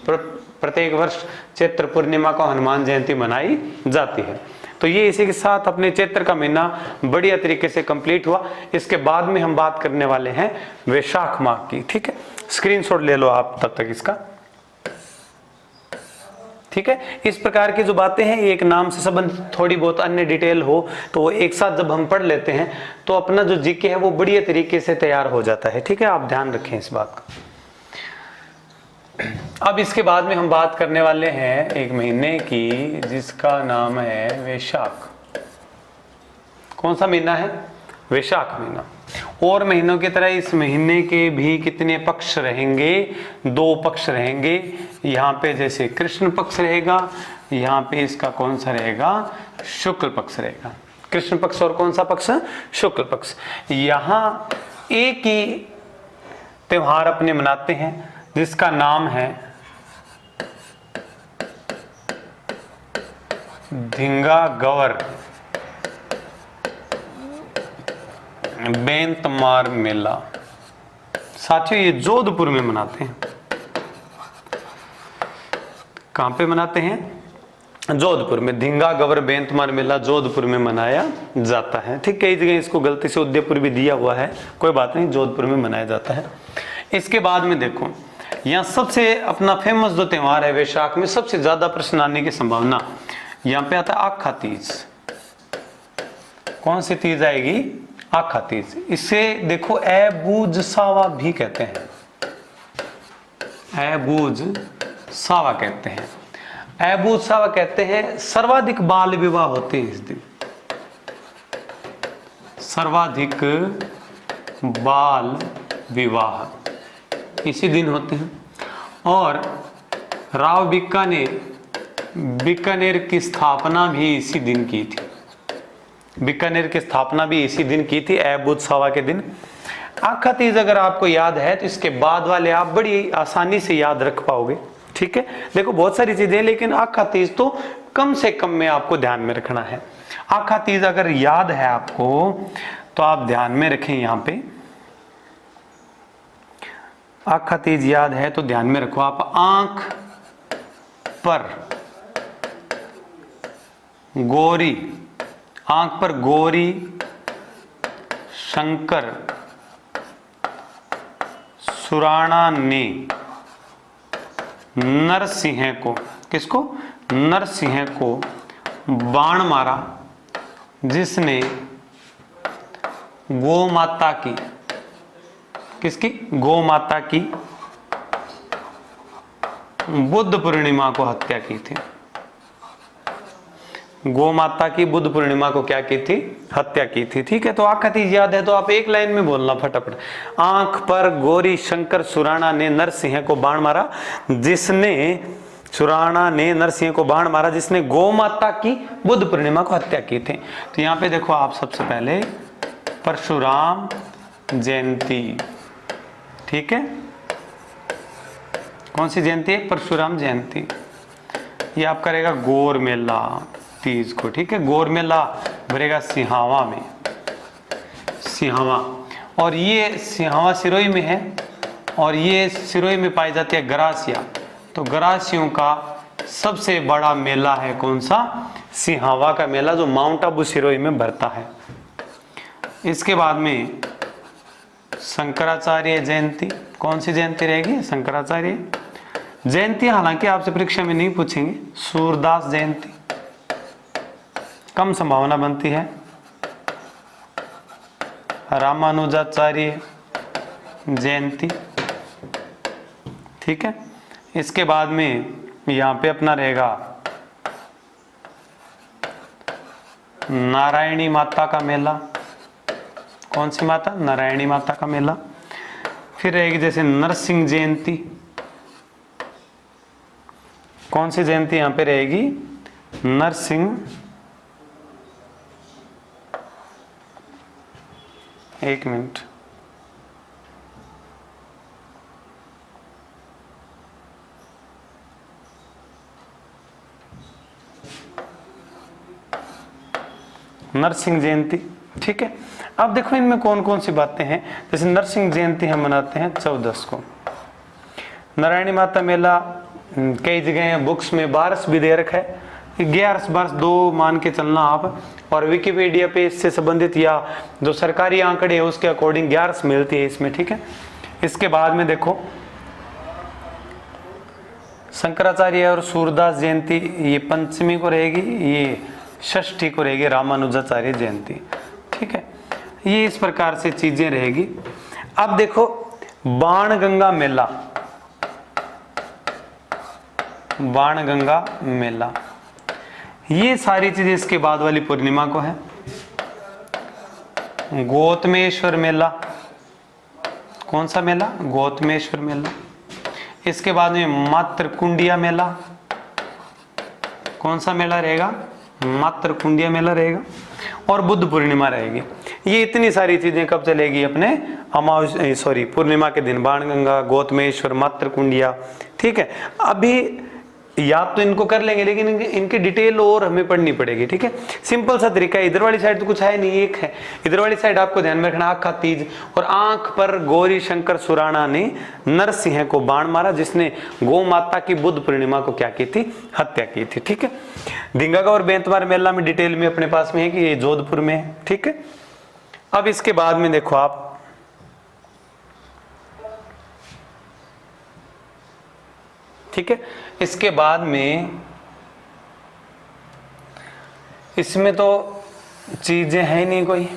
S1: प्रत्येक वर्ष चैत्र पूर्णिमा को हनुमान जयंती मनाई जाती है। तो ये इसी के साथ अपने चैत्र का महीना बढ़िया तरीके से कंप्लीट हुआ। इसके बाद में हम बात करने वाले हैं वैशाख माह की, ठीक है। स्क्रीनशॉट ले लो आप तब तक इसका, ठीक है। इस प्रकार की जो बातें हैं एक नाम से संबंध, थोड़ी बहुत अन्य डिटेल हो तो वो एक साथ जब हम पढ़ लेते हैं तो अपना जो जीके है वो बढ़िया तरीके से तैयार हो जाता है, ठीक है। आप ध्यान रखें इस बात का। अब इसके बाद में हम बात करने वाले हैं एक महीने की जिसका नाम है वैशाख। कौन सा महीना है? वैशाख महीना। और महीनों की तरह इस महीने के भी कितने पक्ष रहेंगे? 2 पक्ष रहेंगे। यहाँ पे जैसे कृष्ण पक्ष रहेगा, यहाँ पे इसका कौन सा रहेगा? शुक्ल पक्ष रहेगा। कृष्ण पक्ष और कौन सा पक्ष? शुक्ल पक्ष। यहाँ एक ही त्योहार अपने मनाते हैं जिसका नाम है धिंगा गवर बेंतमार मेला। साथियों ये जोधपुर में मनाते हैं। कहां पे मनाते हैं? जोधपुर में। धिंगा गवर बेंतमार मेला जोधपुर में मनाया जाता है, ठीक। कई जगह इसको गलती से उदयपुर भी दिया हुआ है, कोई बात नहीं, जोधपुर में मनाया जाता है। इसके बाद में देखो यहाँ सबसे अपना फेमस जो त्योहार है वैशाख में, सबसे ज्यादा प्रश्न आने की संभावना यहाँ पे आता है आखा तीज। कौन सी तीज आएगी? आखा तीज। इसे देखो ऐबूज सावा भी कहते हैं, ऐबूज सावा कहते हैं। ऐबूज सावा कहते हैं। सर्वाधिक बाल विवाह होते हैं इस दिन, सर्वाधिक बाल विवाह इसी दिन होते हैं। और राव बीकानेर की स्थापना भी इसी दिन की थी। बीकानेर की स्थापना भी इसी दिन की थी, ऐबूज सावा के दिन। आखा तीज अगर आपको याद है तो इसके बाद वाले आप बड़ी आसानी से याद रख पाओगे, ठीक है। देखो बहुत सारी चीजें, लेकिन आखा तीज तो कम से कम में आपको ध्यान में रखना है। आखा तीज अगर याद है आपको तो आप ध्यान में रखें। यहाँ पे आखा तीज याद है तो ध्यान में रखो आप। आंख पर गौरी, आंख पर गौरी शंकर सुराणा ने नरसिंह को, किसको? नरसिंह को बाण मारा जिसने गौ माता की, किसकी? गौ माता की बुद्ध पूर्णिमा को हत्या की थी। गौ माता की बुद्ध पूर्णिमा को क्या की थी? हत्या की थी, ठीक है। तो आखा तीज याद है तो आप एक लाइन में बोलना फटाफट। आंख पर गौरी शंकर सुराणा ने नरसिंह को बाण मारा जिसने, सुराणा ने नरसिंह को बाण मारा जिसने गौ माता की बुद्ध पूर्णिमा को हत्या की थी। तो यहाँ पे देखो आप सबसे पहले परशुराम जयंती, ठीक है। कौन सी जयंती है? परशुराम जयंती। ये आपका रहेगा गौर मेला तीज को, ठीक है। गौर मेला भरेगा सिहावा में, सिहावा। और ये सिहावा सिरोही में है, और ये सिरोही में पाई जाती है गरासिया। तो गरासियों का सबसे बड़ा मेला है कौन सा? सिहावा का मेला, जो माउंट आबू सिरोही में भरता है। इसके बाद में शंकराचार्य जयंती, कौन सी जयंती रहेगी? शंकराचार्य जयंती। हालांकि आपसे परीक्षा में नहीं पूछेंगे। सूरदास जयंती कम संभावना बनती है। रामानुजाचार्य जयंती, ठीक है। इसके बाद में यहां पे अपना रहेगा नारायणी माता का मेला। कौन सी माता? नारायणी माता का मेला। फिर रहेगी जैसे नरसिंह जयंती। कौन सी जयंती यहां पे रहेगी? नरसिंह, एक मिनट, नरसिंह जयंती, ठीक है। अब देखो इनमें कौन कौन सी बातें हैं। जैसे नरसिंह जयंती हम मनाते हैं 14 को। नारायणी माता मेला कई जगह बुक्स में 12 भी दे रखा है, 11-12 दो मान के चलना आप। और विकिपीडिया पे इससे संबंधित या जो सरकारी आंकड़े है उसके अकॉर्डिंग 11 मिलती है इसमें, ठीक है। इसके बाद में देखो शंकराचार्य और सूरदास जयंती, ये पंचमी को रहेगी, ये षष्ठी को रहेगी रामानुजाचार्य जयंती, ठीक है। ये इस प्रकार से चीजें रहेगी। अब देखो बाणगंगा मेला, बाणगंगा मेला, ये सारी चीजें इसके बाद वाली पूर्णिमा को है। गौतमेश्वर मेला, कौन सा मेला? गौतमेश्वर मेला। इसके बाद में मातृकुंडिया मेला, कौन सा मेला रहेगा? मातृकुंडिया मेला रहेगा। और बुद्ध पूर्णिमा रहेगी। ये इतनी सारी चीजें कब चलेगी? अपने पूर्णिमा के दिन। बाणगंगा, गौतमेश्वर, मातृकुंडिया, ठीक है। अभी याद तो इनको कर लेंगे, लेकिन इनकी डिटेल और हमें पढ़नी पड़ेगी, ठीक है। सिंपल सा तरीका है। इधर वाली साइड तो कुछ है नहीं, एक है। इधर वाली साइड आपको ध्यान में रखना, आँख तीज, और आंख पर गौरी शंकर सुराणा ने नरसिंह को बाण मारा, जिसने गौ माता की बुद्ध पूर्णिमा को क्या की थी? हत्या की थी, ठीक है। धिंगागा और बेंतवार मेला में डिटेल में अपने पास में है कि ये जोधपुर में है, ठीक है। अब इसके बाद में देखो आप, ठीक है। इसके बाद में इसमें तो चीजें हैं नहीं कोई।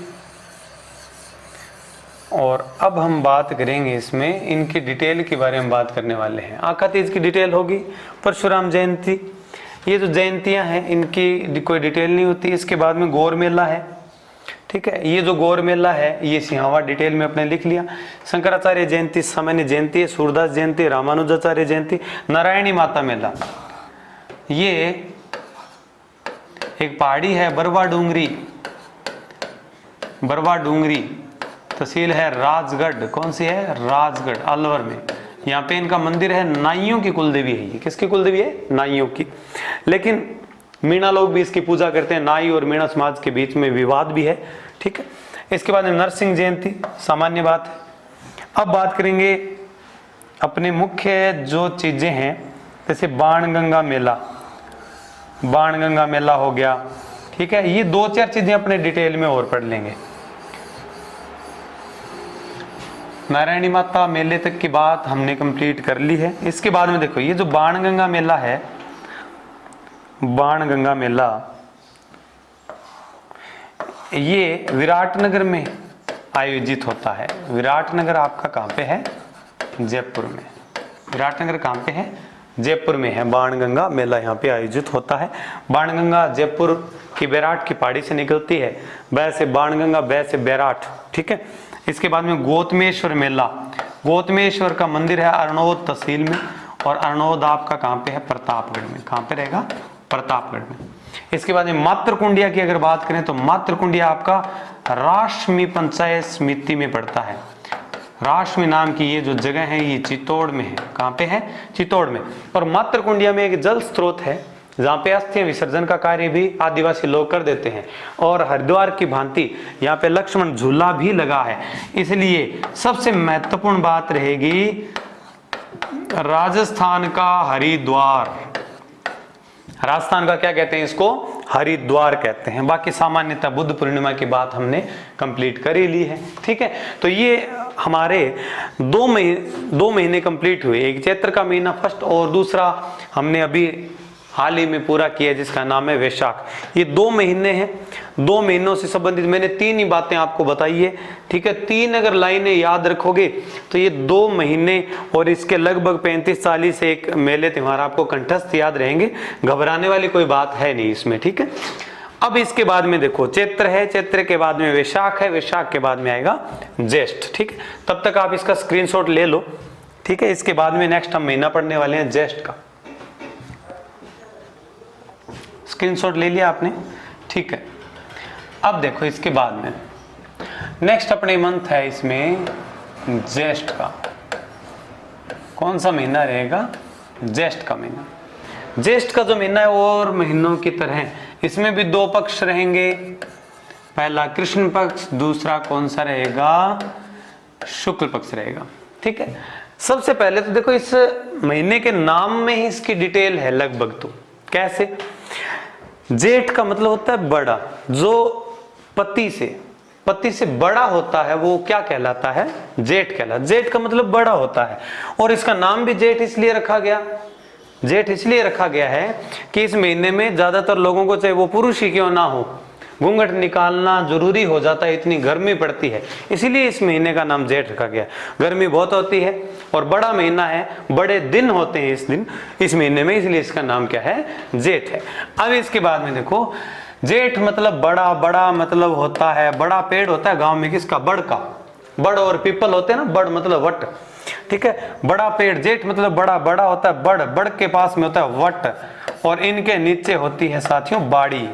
S1: और अब हम बात करेंगे इसमें इनकी डिटेल के बारे में बात करने वाले हैं। आका तीज की डिटेल होगी, परशुराम जयंती, ये जो जयंतियां हैं इनकी कोई डिटेल नहीं होती। इसके बाद में गौर मेला है, ठीक है। ये जो गौर मेला है ये सिहावा डिटेल में अपने लिख लिया। शंकराचार्य जयंती सामान्य जयंती है, सूरदास जयंती, रामानुजाचार्य जयंती, नारायणी माता मेला। ये एक पहाड़ी है बरवा डूंगरी, बरवा डूंगरी तहसील है राजगढ़। कौन सी है? राजगढ़, अलवर में। यहाँ पे इनका मंदिर है, नाइयों की कुलदेवी है। ये किसकी कुलदेवी है? नाइयों की। लेकिन मीणा लोग भी इसकी पूजा करते हैं। नाई और मीणा समाज के बीच में विवाद भी है, ठीक है। इसके बाद नरसिंह जयंती सामान्य बात है। अब बात करेंगे अपने मुख्य जो चीजें हैं, जैसे बाणगंगा मेला, बाणगंगा मेला हो गया, ठीक है। ये 2-4 चीजें अपने डिटेल में और पढ़ लेंगे। नारायणी माता मेले तक की बात हमने कंप्लीट कर ली है। इसके बाद में देखो ये जो बाणगंगा मेला है, बाणगंगा मेला ये विराटनगर में आयोजित होता है। विराटनगर आपका कहाँ पे है? जयपुर में। विराटनगर कहाँ पे है? जयपुर में है। बाणगंगा मेला यहाँ पे आयोजित होता है। बाणगंगा जयपुर की बैराट की पहाड़ी से निकलती है, बै से बाणगंगा, बै से बैराट, ठीक है। इसके बाद में गौतमेश्वर मेला, गौतमेश्वर का मंदिर है अरनोद तहसील में, और अरनोद आपका कहाँ पे है? प्रतापगढ़ में। कहाँ पे रहेगा? प्रतापगढ़ में। इसके बाद में मातृकुंडिया की अगर बात करें तो मातृकुंडिया आपका राष्ट्रमी पंचायत समिति में पड़ता है। राष्ट्रमी नाम की ये जो जगह है ये चित्तौड़ में है। कहाँ पे है? चित्तौड़ में। और मातृकुंडिया में एक जल स्रोत है, जहाँ पे अस्थि विसर्जन का कार्य भी आदिवासी लोग कर देते हैं। और हरिद्वार की भांति यहाँ पे लक्ष्मण झूला भी लगा है। इसलिए सबसे महत्वपूर्ण बात रहेगी राजस्थान का हरिद्वार। राजस्थान का क्या कहते हैं इसको? हरिद्वार कहते हैं। बाकी सामान्यतः बुद्ध पूर्णिमा की बात हमने कंप्लीट कर ही ली है। ठीक है, तो ये हमारे 2 महीने कंप्लीट हुए। एक चैत्र का महीना फर्स्ट और दूसरा हमने अभी हाल ही में पूरा किया जिसका नाम है वैशाख। ये 2 महीने हैं। 2 महीनों से संबंधित मैंने 3 ही बातें आपको बताई है। ठीक है, 3 अगर लाइनें याद रखोगे तो ये 2 महीने और इसके लगभग 35-40 एक मेले त्योहार आपको कंठस्थ याद रहेंगे। घबराने वाली कोई बात है नहीं इसमें। ठीक है, अब इसके बाद में देखो चैत्र है, चैत्र के बाद में वैशाख है, वैशाख के बाद में आएगा ज्येष्ठ। ठीक है, तब तक आप इसका स्क्रीनशॉट ले लो। ठीक है, इसके बाद में नेक्स्ट हम महीना पढ़ने वाले हैं ज्येष्ठ का। स्क्रीनशॉट ले लिया आपने? ठीक है, अब देखो इसके बाद में नेक्स्ट अपने मंथ है इसमें ज्येष्ठ का। कौन सा महीना रहेगा? ज्येष्ठ का महीना। ज्येष्ठ का जो महीना है और महीनों की तरह इसमें भी 2 पक्ष रहेंगे। पहला कृष्ण पक्ष, दूसरा कौन सा रहेगा? शुक्ल पक्ष रहेगा। ठीक है, सबसे पहले तो देखो इस महीने के नाम में ही इसकी डिटेल है लगभग। तो कैसे? जेठ का मतलब होता है बड़ा, जो पति से बड़ा होता है वो क्या कहलाता है? जेठ कहलाता है। जेठ का मतलब बड़ा होता है और इसका नाम भी जेठ इसलिए रखा गया। जेठ इसलिए रखा गया है कि इस महीने में ज्यादातर लोगों को, चाहे वो पुरुष ही क्यों ना हो, घूंघट निकालना जरूरी हो जाता है, इतनी गर्मी पड़ती है। इसीलिए इस महीने का नाम जेठ रखा गया। गर्मी बहुत होती है और बड़ा महीना है, बड़े दिन होते हैं इस महीने में, इसलिए इसका नाम क्या है? जेठ है। अब इसके बाद में देखो जेठ मतलब बड़ा, बड़ा मतलब होता है बड़ा पेड़ होता है गांव में किसका? बड़ का। बड़ और पीपल होते हैं ना, बड़ मतलब वट। ठीक है, बड़ा पेड़, जेठ मतलब बड़ा, बड़ा होता है बड़, बड़ के पास में होता है वट और इनके नीचे होती है साथियों बाड़ी।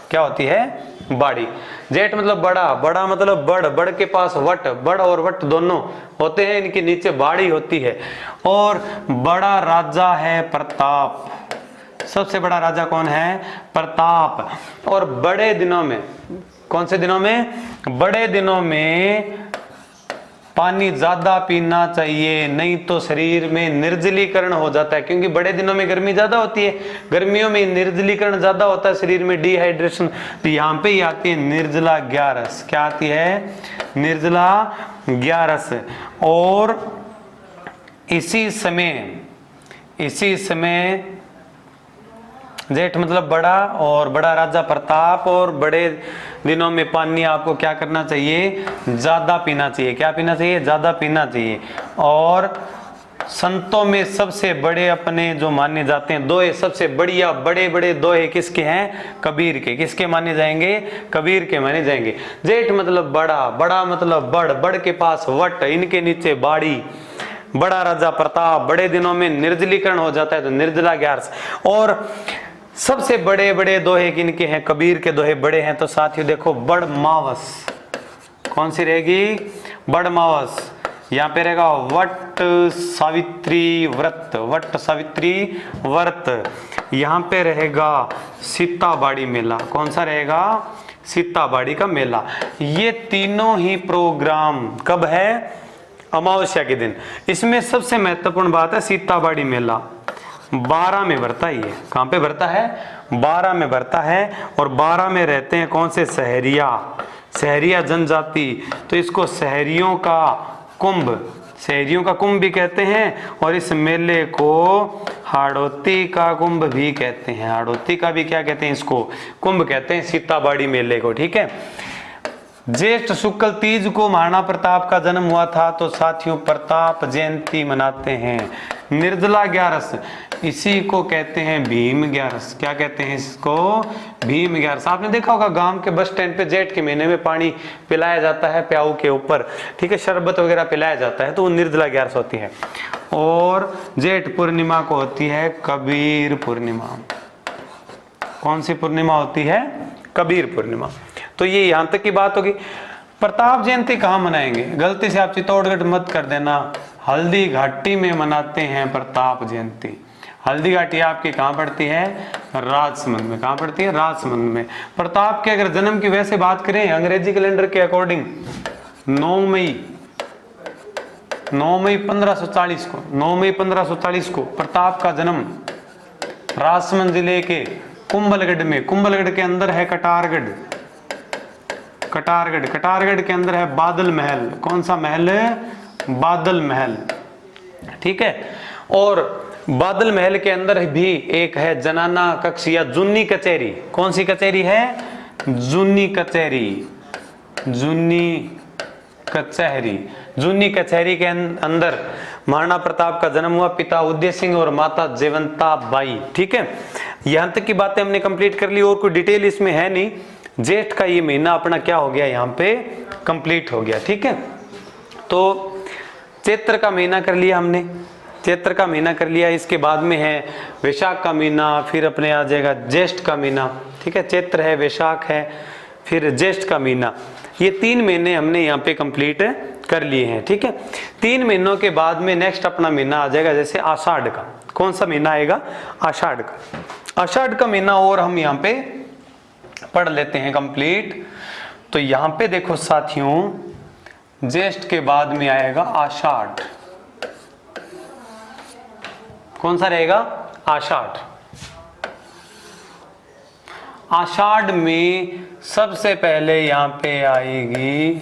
S1: क्या होती है? बाड़ी। जेठ मतलब बड़ा, बड़ा मतलब बड़, बड़ के पास वट, बड़ और वट दोनों होते हैं, इनके नीचे बाड़ी होती है। और बड़ा राजा है प्रताप। सबसे बड़ा राजा कौन है? प्रताप। और बड़े दिनों में, कौन से दिनों में? बड़े दिनों में पानी ज्यादा पीना चाहिए, नहीं तो शरीर में निर्जलीकरण हो जाता है। क्योंकि बड़े दिनों में गर्मी ज्यादा होती है, गर्मियों में निर्जलीकरण ज्यादा होता है शरीर में, डिहाइड्रेशन। तो यहाँ पे ही आती है निर्जला ग्यारस। क्या आती है? निर्जला ग्यारस। और इसी समय जेठ मतलब बड़ा और बड़ा राजा प्रताप। और बड़े दिनों में पानी आपको क्या करना चाहिए? ज्यादा पीना चाहिए। क्या पीना चाहिए? ज्यादा पीना चाहिए। और संतों में सबसे बड़े अपने जो माने जाते हैं दोहे, सबसे बढ़िया बड़े बड़े दोहे किसके हैं? कबीर के। किसके माने जाएंगे? कबीर के माने जाएंगे। जेठ मतलब बड़ा, बड़ा मतलब बड़, बड़ के पास वट, इनके नीचे बाड़ी। बड़ा राजा प्रताप, बड़े दिनों में निर्जलीकरण हो जाता है तो निर्जला ग्यारस। और सबसे बड़े बड़े दोहे किनके हैं? कबीर के दोहे बड़े हैं। तो साथियों देखो बड़ मावस कौन सी रहेगी? बड़ मावस। यहाँ पे रहेगा वट सावित्री व्रत, वट सावित्री व्रत। यहाँ पे रहेगा सीताबाड़ी मेला। कौन सा रहेगा? सीताबाड़ी का मेला। ये तीनों ही प्रोग्राम कब है? अमावस्या के दिन। इसमें सबसे महत्वपूर्ण बात है सीताबाड़ी मेला 12 में भरता है। ये कहाँ पे भरता है? 12 में भरता है। और 12 में रहते हैं कौन से? सहरिया जनजाति। तो इसको सहरियों का कुंभ भी कहते हैं। और इस मेले को हाड़ौती का कुंभ भी कहते हैं। हाड़ौती का भी क्या कहते हैं? इसको कुंभ कहते हैं, सीताबाड़ी मेले को। ठीक है, ज्येष्ठ शुक्ल तीज को महाराणा प्रताप का जन्म हुआ था। तो साथियों प्रताप जयंती मनाते हैं। निर्जला ग्यारस, इसी को कहते हैं भीम ग्यारस। क्या कहते हैं इसको? भीम ग्यारस। आपने देखा होगा गांव के बस स्टैंड पे जेठ के महीने में पानी पिलाया जाता है प्याऊ के ऊपर। ठीक है, शरबत वगैरह पिलाया जाता है, तो वो निर्जला ग्यारस होती है। और जेठ पूर्णिमा को होती है कबीर पूर्णिमा। कौन सी पूर्णिमा होती है? कबीर पूर्णिमा। तो ये यहां तक की बात होगी। प्रताप जयंती कहाँ मनाएंगे? गलती से आप चित्तौड़गढ़ मत कर देना, हल्दी घाटी में मनाते हैं प्रताप जयंती। हल्दी घाटी आपकी कहाँ पड़ती है? राजसमंद में। कहाँ पड़ती है? राजसमंद में। प्रताप के अगर जन्म की वैसे बात करें अंग्रेजी कैलेंडर के अकॉर्डिंग 9 मई 1540 को 9 मई 1540 को प्रताप का जन्म राजसमंद जिले के कुंभलगढ़ में। कुंभलगढ़ के अंदर है कटारगढ़। कटारगढ़ के अंदर है बादल महल। कौन सा महल है? बादल महल। ठीक है। और बादल महल के अंदर भी एक है जनाना कक्ष या जुन्नी कचहरी। कौन सी कचहरी है? जुन्नी कचहरी। जुन्नी कचहरी के अंदर महाराणा प्रताप का जन्म हुआ। पिता उदय सिंह और माता जयवंता बाई। ठीक है, यहां तक की बातें हमने कंप्लीट कर ली और कोई डिटेल इसमें है नहीं। जेठ का ये महीना अपना क्या हो गया? यहाँ पे कंप्लीट हो गया। ठीक है, तो चैत्र का महीना कर लिया हमने। चैत्र का महीना कर लिया। इसके बाद में है वैशाख का महीना, फिर अपने आ जाएगा ज्येष्ठ का महीना। ठीक है, चैत्र है, वैशाख है, फिर ज्येष्ठ का महीना। ये 3 महीने हमने यहाँ पे कंप्लीट कर लिए हैं। ठीक है, 3 महीनों के बाद में नेक्स्ट अपना महीना आ जाएगा जैसे आषाढ़ का। कौन सा महीना आएगा? आषाढ़ का। आषाढ़ का महीना और हम यहाँ पे पढ़ लेते हैं कंप्लीट। तो यहाँ पे देखो साथियों, ज्येष्ठ के बाद में आएगा आषाढ़। कौन सा रहेगा? आषाढ़। आषाढ़ में सबसे पहले यहाँ पे आएगी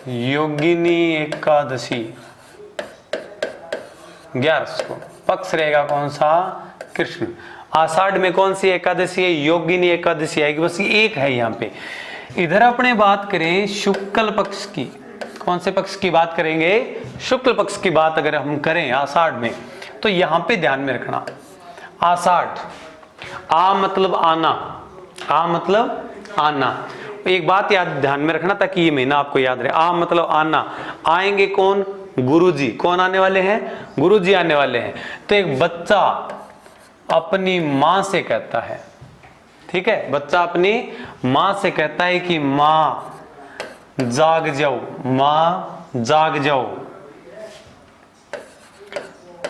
S1: योगिनी एकादशी। 11 को पक्ष रहेगा कौन सा? कृष्ण। आषाढ़ में कौन सी एकादशी है? योगिनी एकादशी आएगी। बस ये एक है यहाँ पे। इधर अपने बात करें शुक्ल पक्ष की। कौन से पक्ष की बात करेंगे? शुक्ल पक्ष की बात अगर हम करें आषाढ़ में, तो यहां पे ध्यान में रखना आषाढ़, आ मतलब आना, आ मतलब आना। एक बात याद ध्यान में रखना ताकि ये महीना आपको याद रहे। आ मतलब आना। आएंगे कौन? गुरुजी। कौन आने वाले हैं? गुरुजी आने वाले हैं। तो एक बच्चा अपनी मां से कहता है, ठीक है, बच्चा अपनी मां से कहता है कि मां जाग जाओ, मां जाग जाओ,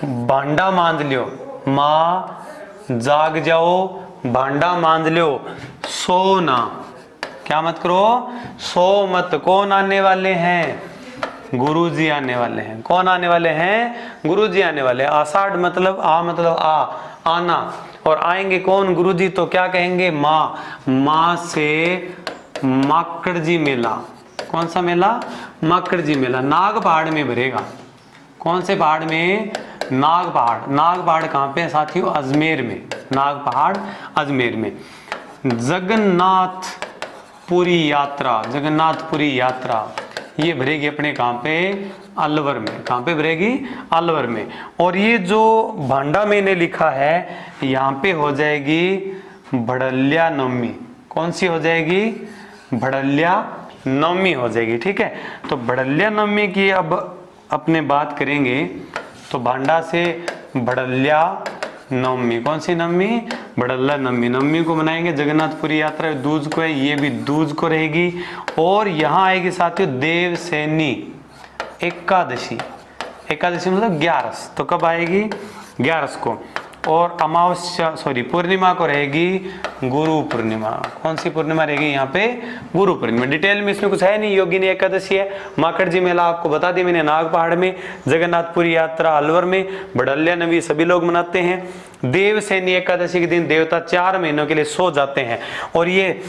S1: भांडा मांज लियो, मां जाग जाओ, भांडा मांज लियो, सो ना। क्या मत करो? सो मत। कौन आने वाले हैं? गुरुजी आने वाले हैं। कौन आने वाले हैं? गुरुजी आने वाले हैं। आषाढ़ मतलब आ मतलब आना, और आएंगे कौन? गुरुजी। तो क्या कहेंगे? मां। मां से माकड़ जी मेला। कौन सा मेला? माकड़ जी मेला। नाग पहाड़ में भरेगा। कौन से पहाड़ में? नाग पहाड़। नाग पहाड़ कहाँ पे है साथियों? अजमेर में। नाग पहाड़ अजमेर में। जगन्नाथपुरी यात्रा, जगन्नाथपुरी यात्रा ये भरेगी अपने कहाँ पे? अलवर में। कहाँ पे भरेगी? अलवर में। और ये जो भांडा मैंने लिखा है यहाँ पे हो जाएगी भड़ल्या नवमी। कौन सी हो जाएगी? भड़ल्या नवमी हो जाएगी। ठीक है, तो भड़ल्या नवमी की अब अपने बात करेंगे तो भांडा से भड़ल्या नवमी। कौन सी नवमी? भड़ल्या नवमी। नवमी को मनाएंगे। जगन्नाथपुरी यात्रा दूज को है, ये भी दूज को रहेगी। और यहाँ आएगी साथियों देवसैनी एकादशी। एकादशी मतलब 11। तो कब आएगी? 11 को। और अमावस्या पूर्णिमा को रहेगी गुरु पूर्णिमा। कौन सी पूर्णिमा रहेगी यहाँ पे? गुरु पूर्णिमा। डिटेल में इसमें कुछ है नहीं। योगिनी एकादशी है, माकड़ जी मेला आपको बता दी मैंने नाग पहाड़ में, जगन्नाथपुरी यात्रा अलवर में, भड़ल्या नवी सभी लोग मनाते हैं। देवसैनी एकादशी के दिन देवता 4 महीनों के लिए सो जाते हैं, और ये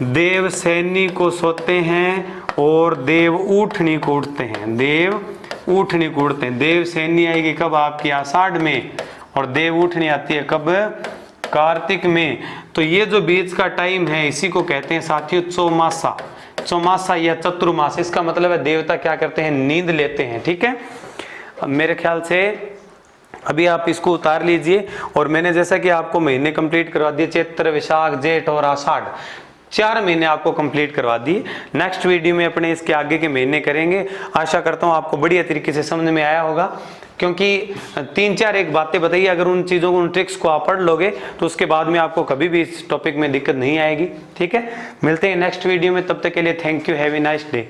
S1: देवसैनी को सोते हैं और देव उठनी को उठते हैं। देव उठनी को उठते हैं। देवसैनी आएगी कब? आपकी आषाढ़ में। और देव उठनी आती है कब? कार्तिक में। तो ये जो बीच का टाइम है इसी को कहते हैं साथियों चौमासा। चौमासा या चतुर्मास। इसका मतलब है देवता क्या करते हैं? नींद लेते हैं। ठीक है, अब मेरे ख्याल से अभी आप इसको उतार लीजिए। और मैंने जैसा कि आपको महीने कंप्लीट करवा दिए, चैत्र, वैशाख, जेठ और आषाढ़, 4 महीने आपको कंप्लीट करवा दिए। नेक्स्ट वीडियो में अपने इसके आगे के महीने करेंगे। आशा करता हूँ आपको बढ़िया तरीके से समझ में आया होगा, क्योंकि 3-4 एक बातें बताइए। अगर उन चीज़ों को, उन ट्रिक्स को आप पढ़ लोगे तो उसके बाद में आपको कभी भी इस टॉपिक में दिक्कत नहीं आएगी। ठीक है, मिलते हैं नेक्स्ट वीडियो में। तब तक के लिए thank you. Have a nice day.